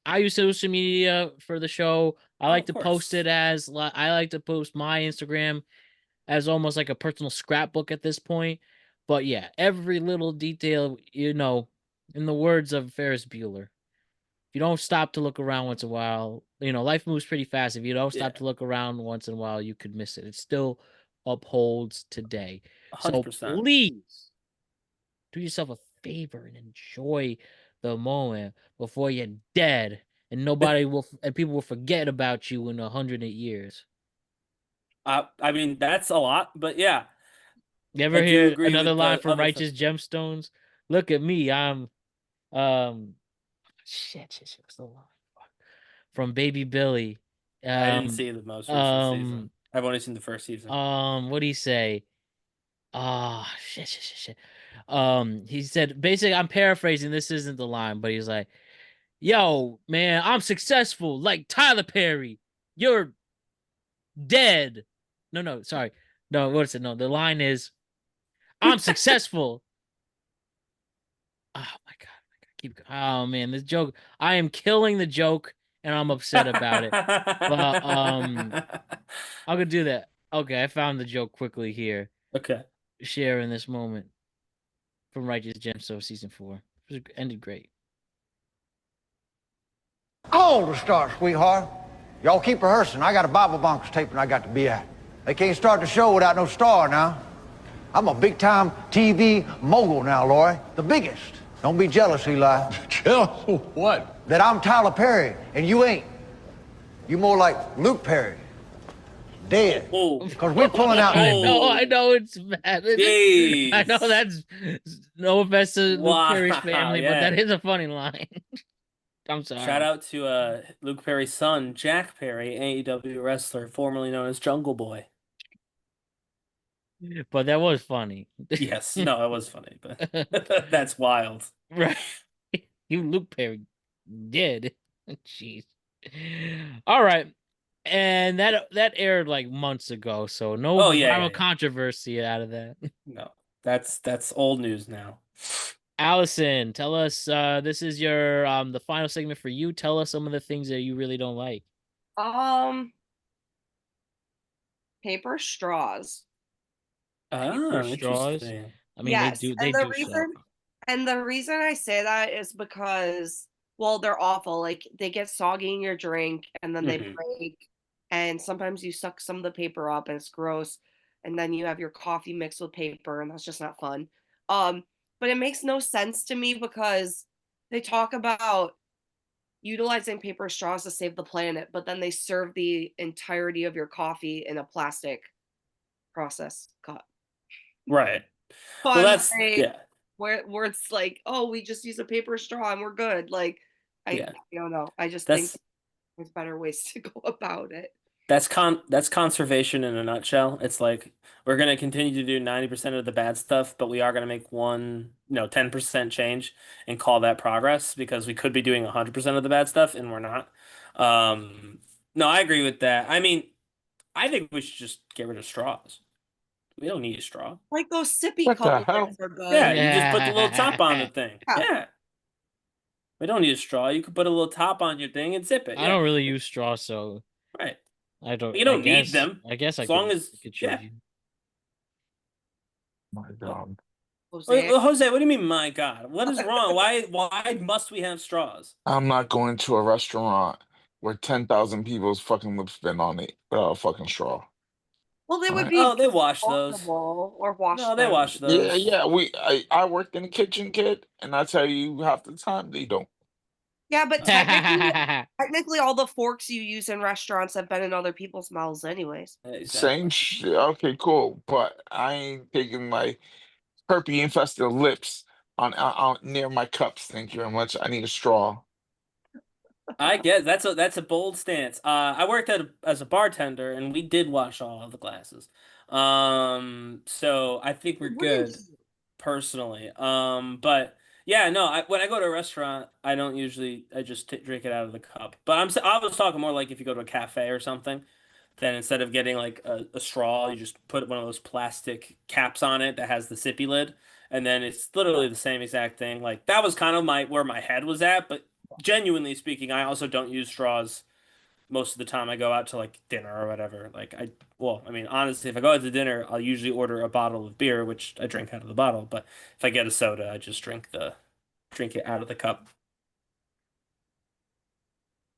I use social media for the show. I Oh, like of to post course. it as I like to post my Instagram as almost like a personal scrapbook at this point. But yeah, every little detail, in the words of Ferris Bueller, if you don't stop to look around once in a while, life moves pretty fast. If you don't stop Yeah. to look around once in a while, you could miss it. It still upholds today. So 100%. please do yourself a favor and enjoy the moment before you're dead and people will forget about you in 100 years. I mean, that's a lot, but yeah, You I ever do hear agree another with line the from other stuff. Righteous Gemstones? Look at me, I'm um shit, what's the line? Fuck. From Baby Billy. I didn't Um see the most recent season. um I've only seen the first season. what do you say? Ah, shit. He said basically, I'm paraphrasing, this isn't the line, but he's like, yo, man, I'm successful like Tyler Perry. You're dead. No, sorry. No, what's it? No, the line is, I'm successful. Oh my god. Oh man, this joke. I am killing the joke and I'm upset about it. But I'm gonna do that. Okay, I found the joke quickly here. Okay. Share in this moment from Righteous Gemstone season 4. It ended great. Call to start, sweetheart. Y'all keep rehearsing. I got a Bible Bonkers taping I got to be at. They can't start the show without no star now. I'm a big-time TV mogul now, Lori. The biggest. Don't be jealous, Eli. Jealous of what? That I'm Tyler Perry and you ain't. You more like Luke Perry. Dead. Because we're pulling out. I know it's bad. Jeez. I know that's no offense to Luke Perry's family, but that is a funny line. I'm sorry. Shout out to Luke Perry's son, Jack Perry, AEW wrestler, formerly known as Jungle Boy. But that was funny. Yes, no, it was funny, but that's wild. Right. You Luke Perry did. Jeez. All right. And that aired like months ago, so no viral controversy out of that. No. That's old news now. Allison, tell us, this is your the final segment for you. Tell us some of the things that you really don't like. Paper straws. Oh, straws. interesting. I mean, Yes, they do suck. And the reason I say that is because, well, they're awful. Like, they get soggy in your drink and then they break. And sometimes you suck some of the paper up and it's gross. And then you have your coffee mixed with paper and that's just not fun. But it makes no sense to me because they talk about utilizing paper straws to save the planet, but then they serve the entirety of your coffee in a plastic process cup. Right. Well, that's where it's like, oh, we just use a paper straw and we're good. Like, I don't know. I just think there's better ways to go about it. That's conservation in a nutshell. It's like we're gonna continue to do 90% of the bad stuff, but we are gonna make 10% change and call that progress because we could be doing 100% of the bad stuff and we're not. No, I agree with that. I mean, I think we should just get rid of straws. We don't need a straw. Like those sippy What the cups hell? are good. Yeah, you just put the little top on the thing. Yeah. Yeah. We don't need a straw. You could put a little top on your thing and zip it. I don't really use straws, so right. I don't. You don't need them. I guess as long as could choose you. My God. Jose. Jose, what do you mean, my God? What is wrong? Why must we have straws? I'm not going to a restaurant where 10,000 people's fucking lips been on it without a fucking straw. Well, they would Right. be. Oh, they wash those. Or wash. No, they wash Yeah, those. yeah. I worked in the kitchen, kid, and I tell you half the time they don't. Yeah, but technically, all the forks you use in restaurants have been in other people's mouths, anyways. Exactly. Same shit. Okay, cool. But I ain't taking my herpes infested lips on near my cups. Thank you very much. I need a straw. I guess that's a bold stance. I worked as a bartender, and we did wash all of the glasses. So I think we're good, personally. But yeah, no. When I go to a restaurant, I don't usually. I just drink it out of the cup. But I was talking more like if you go to a cafe or something, then instead of getting like a straw, you just put one of those plastic caps on it that has the sippy lid, and then it's literally the same exact thing. Like that was kind of where my head was at, but genuinely speaking, I also don't use straws most of the time I go out to like dinner or whatever. I mean, honestly, if I go out to dinner, I'll usually order a bottle of beer, which I drink out of the bottle. But if I get a soda, I just drink it out of the cup.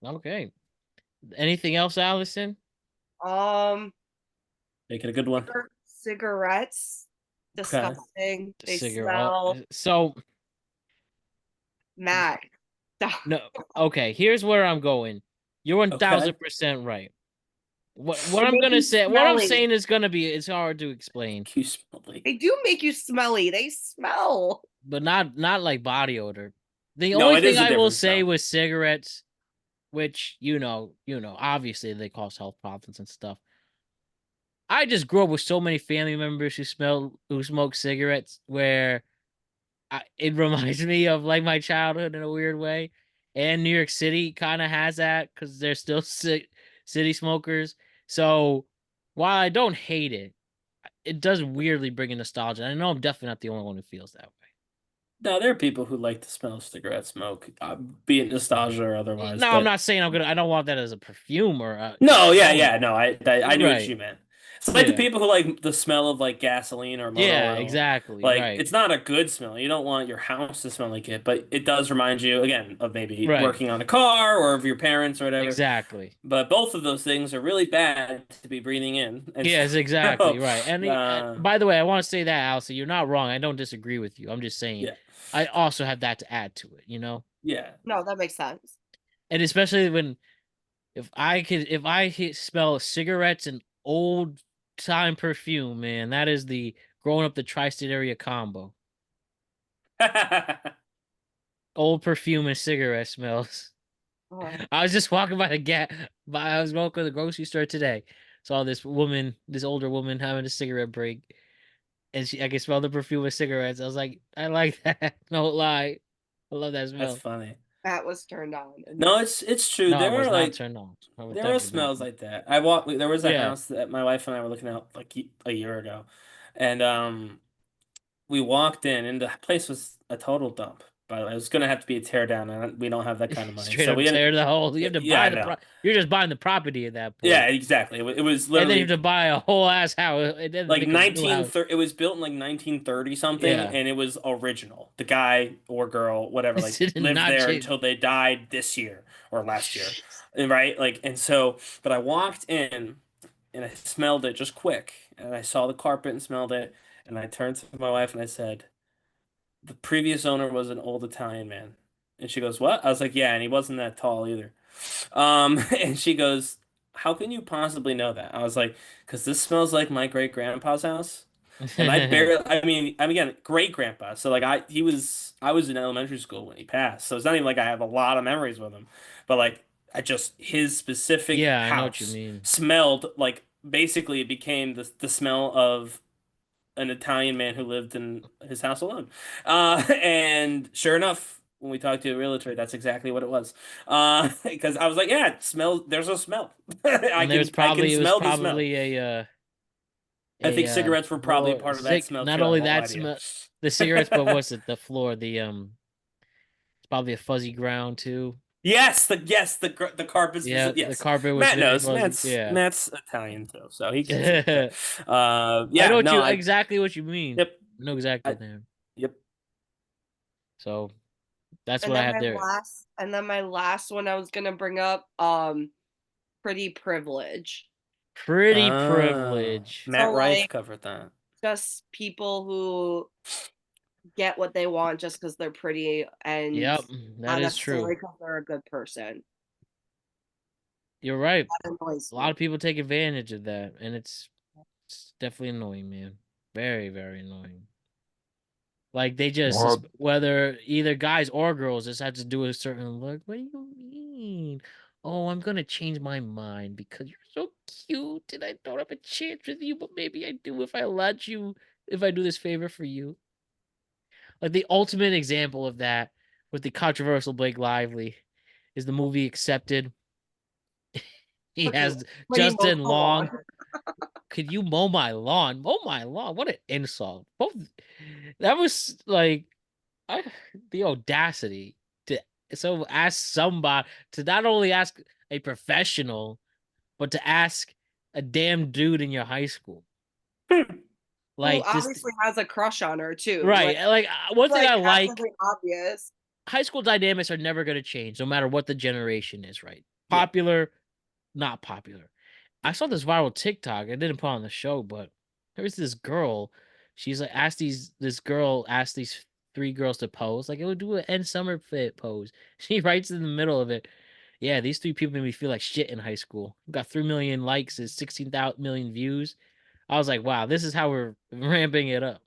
Okay. Anything else, Allison? Make it a good one. Cigarettes. Disgusting. They smell. So, Matt. no. Okay, here's where I'm going. You're 1000% right. What I'm gonna say, what I'm saying is gonna be, it's hard to explain. You smelly. They do make you smelly. They smell. But not like body odor. The only thing I will say with cigarettes, which obviously they cause health problems and stuff. I just grew up with so many family members who smoke cigarettes where it reminds me of like my childhood in a weird way. And New York City kind of has that because they're still city smokers. So while I don't hate it, it does weirdly bring in nostalgia. And I know I'm definitely not the only one who feels that way. No, there are people who like the smell of cigarette smoke, be it nostalgia or otherwise. No, I'm not saying I don't want that as a perfume or. No, yeah, no, I knew what you meant. It's like the Yeah. people who like the smell of like gasoline or motor Yeah, oil. exactly. Like Right. it's not a good smell. You don't want your house to smell like it, but it does remind you again of maybe Right. working on a car or of your parents or whatever. Exactly. But both of those things are really bad to be breathing in. And Yes, exactly. so, Right. And uh, by the way, I want to say that, Allison, you're not wrong. I don't disagree with you. I'm just saying yeah, I also have that to add to it, you know? yeah. No, that makes sense. And especially when if I smell cigarettes and old time perfume, man, that is the growing up the tri-state area combo. Old perfume and cigarette smells. Oh, I was just walking by the I was walking to the grocery store today. Saw this woman, this older woman having a cigarette break, and I could smell the perfume of cigarettes. I was like, I like that. No lie, I love that That's smell. funny. that was turned on. No, it's true. No, I There was are not like turned on. I was there are definitely not. smells like that. I walked. There was a Yeah, house that my wife and I were looking at like a year ago, and we walked in, and the place was a total dump. By the way, it was gonna have to be a tear down, and we don't have that kind of money. straight So up we ended. tear the whole. You have to Yeah, I buy know. You're just buying the property at that Yeah, point, exactly. It was and then you have literally to buy a whole ass house, and then like make a new house. it was built in like 1930 something, Yeah, and it was original. The guy or girl, whatever, like it's lived not there cheap. until they died this year or last year. And right? Like, and so, but I walked in and I smelled it just quick, and I saw the carpet and smelled it, and I turned to my wife and I said, "The previous owner was an old Italian man." And she goes, "What?" I was like, "Yeah, and he wasn't that tall either." And she goes, "How can you possibly know that?" I was like, "Because this smells like my great grandpa's house." And I barely, I'm again, great grandpa. So like I was in elementary school when he passed. So it's not even like I have a lot of memories with him, but like his specific Yeah, I know what you house mean. smelled like basically it became the smell of an Italian man who lived in his house alone. And sure enough, when we talked to a realtor, that's exactly what it was. Because I was like, yeah, it smells, there's a smell. And I can it was smell the smell. probably I think cigarettes were probably floor part of that sick. smell Not too. I only won't that lie to you. smell, the cigarettes, but what's it? The floor, it's probably a fuzzy ground too. The carpet Yeah, specific. the Yes, carpet was Matt very knows. fuzzy. Yeah, Matt's Italian too, so he gets it. I But, know yeah, no, I exactly what you mean. yep, I know exactly I what there. yep. So that's And what I then have there. my last one I was gonna bring up, pretty privilege. Pretty privilege. Matt So Rife like covered that. just people who get what they want just because they're pretty and Yep, that not is true. necessarily because they're a good person. You're right. That annoys A lot me. of people take advantage of that, and it's definitely annoying, man. Very, very annoying. Like they just Well, whether either guys or girls just have to do a certain look. What do you mean? Oh, I'm gonna change my mind because you're so cute and I don't have a chance with you, but maybe I do if I let you, if I do this favor for you. Like the ultimate example of that with the controversial Blake Lively is the movie Accepted. He Okay, has pretty Justin emotional Long. one. Could you mow my lawn? Mow my lawn. What an insult. Both that was like the audacity to ask somebody to not only ask a professional, but to ask a damn dude in your high school. Who Like just obviously has a crush on her too. right. Like one thing Like I like, actively obvious. high school dynamics are never gonna change, no matter what the generation is, right? Yeah. Popular, not popular. I saw this viral TikTok. I didn't put on the show, but there was this girl. She's like this girl asked these three girls to pose. Like it would do an end summer fit pose. She writes in the middle of it. Yeah, these three people made me feel like shit in high school. Got 3 million likes and 16,000 million views. I was like, wow, this is how we're ramping it up.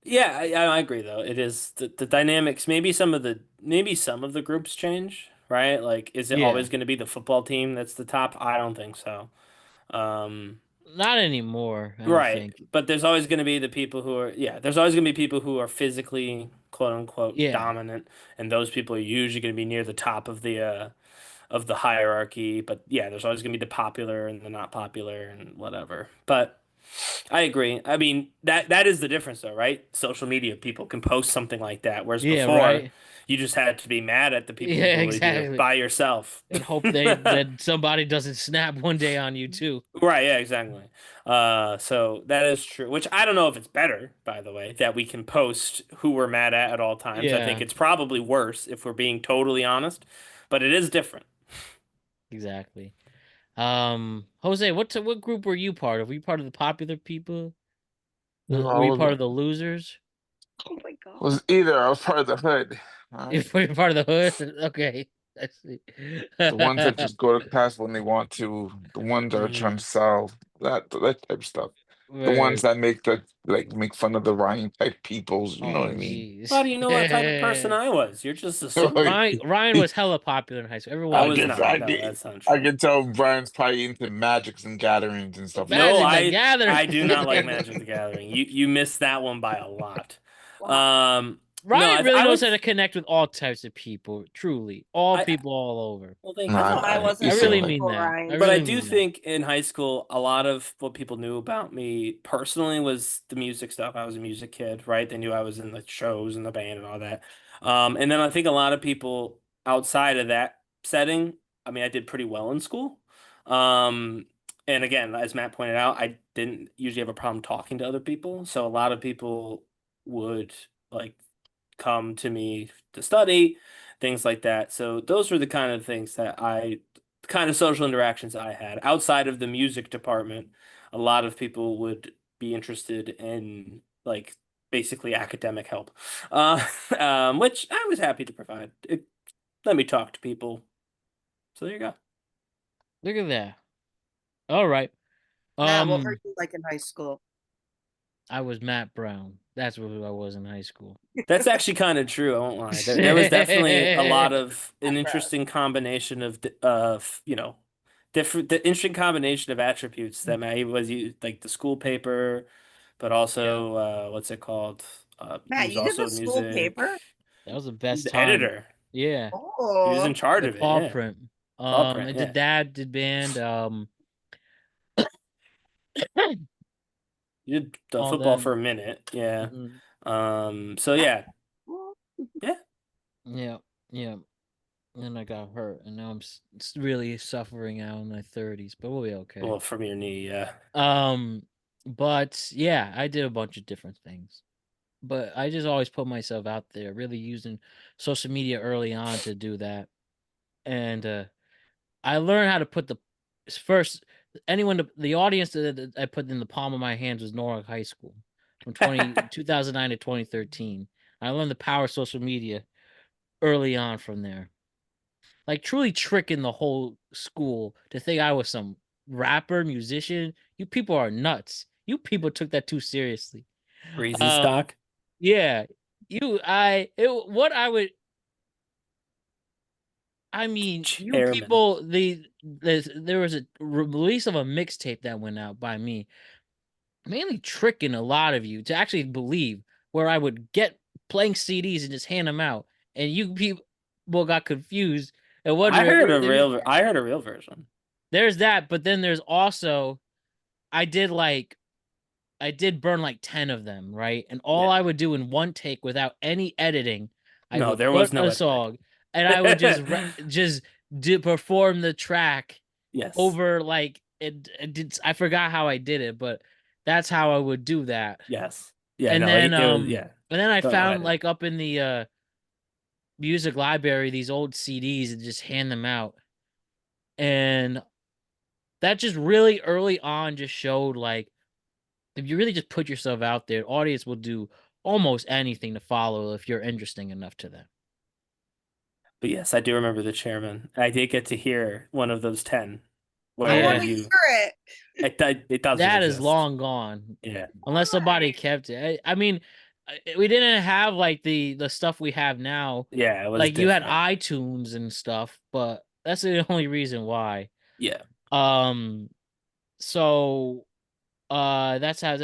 Yeah, I agree though. It is the dynamics. Maybe some of the groups change, right? Like, is it Yeah. always going to be the football team that's the top? I don't think so. Um, Not anymore, I don't right. think. But there's always going to be the people who are, yeah, there's always going to be people who are physically, quote unquote, Yeah. dominant, and those people are usually going to be near the top of the hierarchy. But yeah, there's always going to be the popular and the not popular and whatever. But I agree. I mean, that is the difference though, right? Social media people can post something like that, whereas Yeah, before right. you just had to be mad at the people who Yeah, bullied you exactly. by yourself. And hope that somebody doesn't snap one day on you too. Right, yeah, exactly. So that is true, which I don't know if it's better, by the way, that we can post who we're mad at all times. I think Yeah, it's probably worse if we're being totally honest, but it is different. exactly. Jose, what group were you part of? Were you part of the popular people? No, Were you part of the losers? Oh my god. was either I was part of the hood, right? Were you part of the hood? Okay, I see. The ones that just go to class when they want to, the ones that are trying to Mm. solve that type of stuff. The ones Right. that make fun of the Ryan type peoples, you know what Oh, I mean? How jeez. do you know what type of person I was? You're just assuming. Ryan was hella popular in high school. I Everyone I knew was he guess was not. I No, get that's not I true. can tell Brian's probably into magics and gatherings and stuff like No, Magic the that. Gathering. I do not like Magic the Gathering. You missed that one by a lot. Wow. No, Ryan really I knows would how to connect with all types of people. Truly, all I people all over. well, thank you That's for Nah, why I that. man, you I wasn't in seem high really like mean school, that. I Ryan. But I really do mean that. think in high school, a lot of what people knew about me personally was the music stuff. I was a music kid, right? They knew I was in the shows and the band and all that. And then I think a lot of people outside of that setting, I mean, I did pretty well in school. Um, and again, as Matt pointed out, I didn't usually have a problem talking to other people. So a lot of people would like come to me to study, things like that. So those were the kind of things the kind of social interactions I had outside of the music department. A lot of people would be interested in like basically academic help, which I was happy to provide. Let me talk to people. So there you go. Look at that. All right. Matt, what were Um, you like in high school? I was Matt Brown. That's who I was in high school. That's actually kind of true. I won't lie. There was definitely a lot of an interesting combination of different the interesting combination of attributes that he was like the school paper, but Yeah, also what's it called? He Matt, was you did also the school music. paper? that was the He was best the time. editor. Yeah, He was in Oh, charge the of it. paw Yeah, print. paw print. I Yeah, did that. Did band. you did the All football for them. a minute. Yeah. Mhm. So yeah, well, yeah. Yeah, yeah. And I got hurt, and now I'm really suffering out in my 30s, but we'll be okay. Well, from your knee. Yeah. Um, but yeah, I did a bunch of different things. But I just always put myself out there, really using social media early on to do that. And I learned how to put first the audience that I put in the palm of my hands was Norwalk High School from 2009 to 2013. I learned the power of social media early on from there. Like truly tricking the whole school to think I was some rapper, musician. You people are nuts. You people took that too seriously. Breezy Um, stock. yeah. What I mean, you Chairman. people, there was a release of a mixtape that went out by me, mainly tricking a lot of you to actually believe, where I would get blank CDs and just hand them out, and you people got confused and I wondering heard what a they mean. I heard a real version. There's that, but then there's also I did like I did burn like 10 of them, right? And all Yeah. I would do in one take without any editing, I No, would there was put no a editing. song and I would just perform the track Yes. over like it did. I forgot how I did it, but that's how I would do that. Yes. Yeah, And no, then it was yeah. I No found editing. like up in the music library these old CDs and just hand them out. And that just really early on just showed like if you really just put yourself out there, audience will do almost anything to follow if you're interesting enough to them. But yes, I do remember the chairman. I did get to hear one of those 10 I want where to Yeah, hear it. it doesn't that is exist. long gone Yeah. unless somebody Why? kept it. I mean, we didn't have like the stuff we have now. Yeah, it was Like you had different. iTunes and stuff, but that's the only reason why. Yeah. Um, so that's how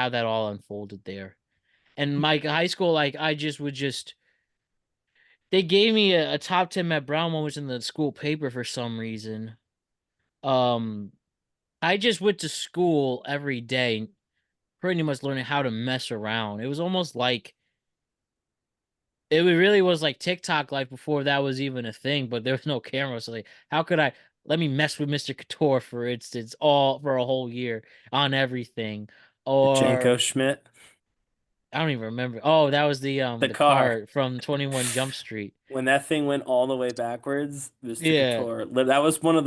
that all unfolded there. And my high school, like I just would just they gave me a top 10 Matt Brown one was in the school paper for some reason. Um, I just went to school every day, pretty much learning how to mess around. It was almost like really was like TikTok life before that was even a thing, but there was no camera. So like, how could I let me mess with Mr. Couture, for instance, all for a whole year on everything? Janko Or Schmidt. I don't even remember. Oh, that was the The car. car from 21 Jump Street. When that thing went all the way backwards, Mr. Yeah. Couture, that was one of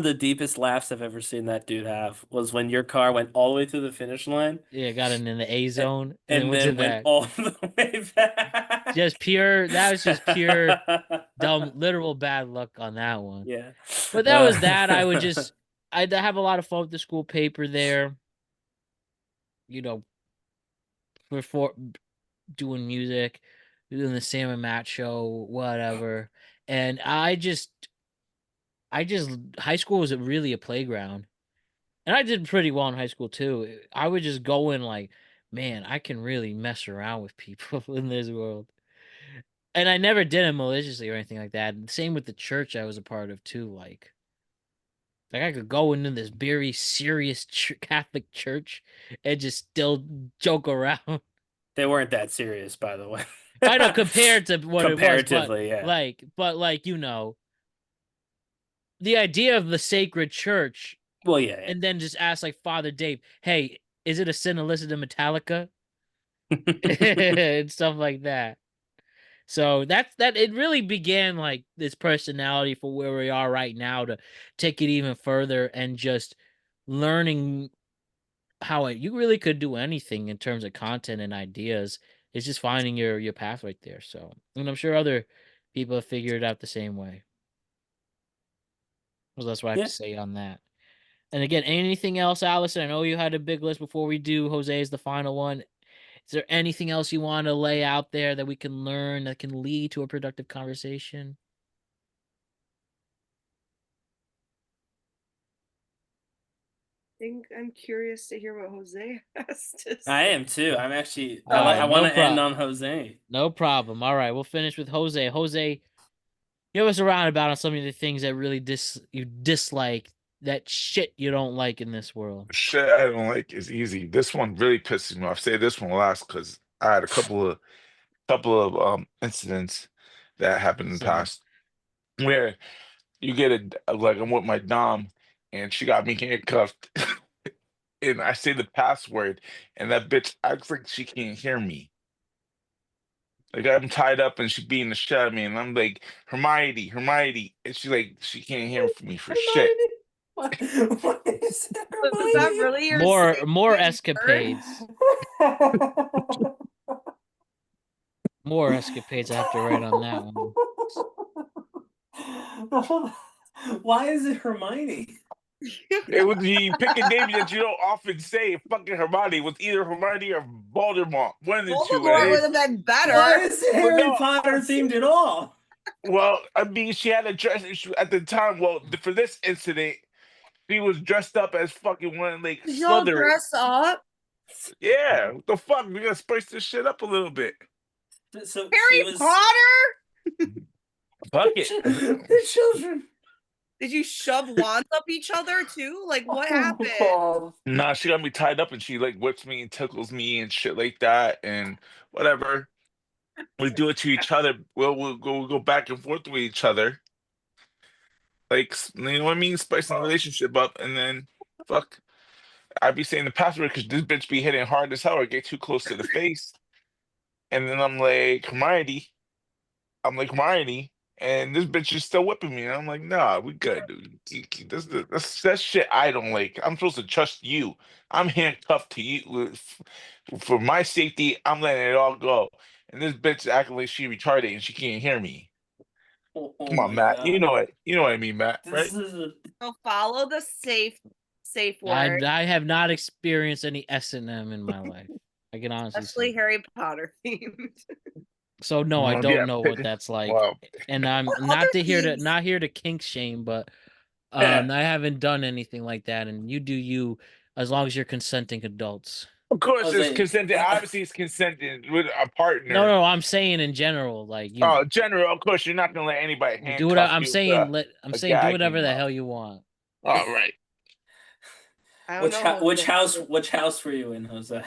the deepest laughs I've ever seen that dude have, was when your car went all the way to the finish line Yeah, got it in the A zone and then and went to then went back. all the way back. Just pure, that was just pure dumb, literal bad luck on that one. Yeah. But that was that. I'd have a lot of fun with the school paper there. You know, before doing music, doing the Sam and Matt show, whatever. And high school was really a playground. And I did pretty well in high school too. I would just go in like, man, I can really mess around with people in this world. And I never did it maliciously or anything like that. And same with the church I was a part of too. Like I could go into this very serious Catholic church and just still joke around. They weren't that serious, by the way. I know compared to what it was, Comparatively, yeah. Like the idea of the sacred church. Well, yeah. And then just ask like Father Dave, hey, is it a sin to listen to Metallica? And stuff like that. So that it really began like this personality for where we are right now to take it even further and just learning how you really could do anything in terms of content and ideas. It's just finding your path right there. So, and I'm sure other people have figured it out the same way. Well, that's what I have to say on that. And again, anything else, Allison? I know you had a big list before we do Jose's the final one. Is there anything else you want to lay out there that we can learn that can lead to a productive conversation? I'm curious to hear what Jose has to say. I am too. I'm actually. Right, I want to end on Jose. No problem. All right, we'll finish with Jose. Jose, give us a roundabout on some of the things that really you dislike, that shit you don't like in this world. Shit I don't like is easy. This one really pisses me off. Say this one last because I had a couple of incidents that happened in the past where you get like I'm with my dom and she got me handcuffed and I say the password and that bitch acts like she can't hear me. Like I'm tied up and she beating the shit out of me and I'm like Hermione, and she can't hear me for shit. What is Was that really your more escapades? More escapades I have to write on that one. Why is it Hermione? It would be pick a name that you don't often say. Fucking Hermione was either Hermione or Voldemort. One of the two. Voldemort would have been better. Why is it Harry Potter themed at all? Well, I mean, she had a dress at the time. Well, for this incident, she was dressed up as fucking one like Y'all Slytherin. dress up? Yeah, what the fuck? We gotta spice this shit up a little bit. So Harry Potter? Fuck it. The children. Did you shove wands up each other too? Like what happened? Nah, she got me tied up and she like whips me and tickles me and shit like that and whatever. We do it to each other. We'll go back and forth with each other. Like, you know what I mean? Spicing the relationship up and then fuck. I be saying the password because this bitch be hitting hard as hell or get too close to the face. And then I'm like, Hermione. And this bitch is still whipping me. And I'm like, nah, we good, dude. That's shit I don't like. I'm supposed to trust you. I'm handcuffed to you. For my safety, I'm letting it all go. And this bitch acting like she retarded and she can't hear me. Come on, Matt. God. You know what I mean, Matt, right? So follow the safe word. I have not experienced any S&M in my life. I can honestly Especially say. Harry Potter themed. So no, I don't know what that's like. Wow. And I'm not here to kink shame, but I haven't done anything like that. And you do you, as long as you're consenting adults. Of course, it's consented. Obviously, it's consented with a partner. No, I'm saying in general, like you. Oh, general. Of course, you're not gonna let anybody handcuff do what I'm you saying. I'm saying do whatever the hell you want. All right. I don't know. Which house were you in, Jose?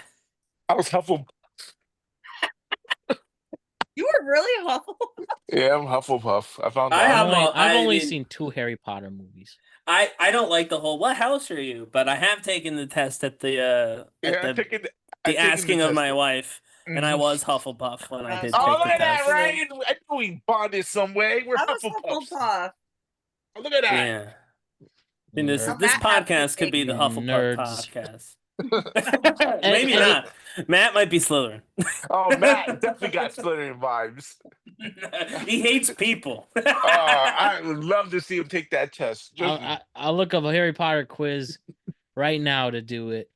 I was Hufflepuff. You were really Hufflepuff. Yeah, I'm Hufflepuff. I found I out. have I've I only mean- seen 2 Harry Potter movies. I don't like the whole what house are you, but I have taken the test at Yeah, the asking of my wife, and I Mhm. was Hufflepuff when I did Oh, Oh, take look the at that, test. right? I knew we bonded some way. We're I was Hufflepuffs. Hufflepuff. Oh, look at that. Yeah. I mean, this Nerd. Matt had podcast could be the Hufflepuff Nerds. podcast. And- Maybe and not. Matt might be Slytherin. Oh, Matt definitely got Slytherin vibes. He hates people. I would love to see him take that test. I'll look up a Harry Potter quiz right now to do it.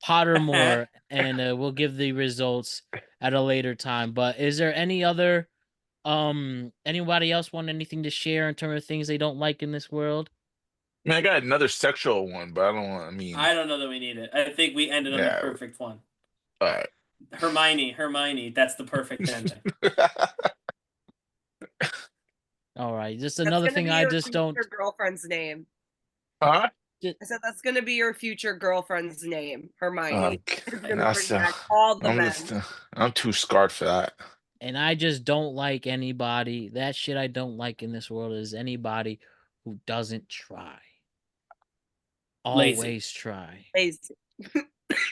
Pottermore, and we'll give the results at a later time. But is there any other anybody else want anything to share in terms of things they don't like in this world? Man, I got another sexual one, but I don't want. I mean, I don't know that we need it. I think we ended on the Yeah. perfect one. all right. Hermione, that's the perfect ending. All right, just That's another gonna thing be I your just don't. future girlfriend's name. Huh? I said that's gonna be your future girlfriend's name, Hermione. Okay. You're gonna That's, bring back all the I'm, men. I'm too scarred for that. And I just don't like anybody. That shit I don't like in this world is anybody who doesn't try. Lazy. Always try. Lazy.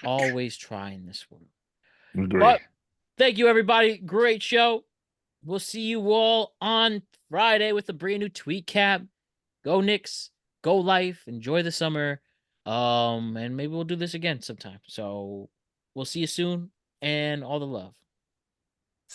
Always try in this world. Agree. But thank you, everybody. Great show. We'll see you all on Friday with a brand new tweet cap. Go Knicks. Go Life. Enjoy the summer. And maybe we'll do this again sometime. So we'll see you soon, and all the love.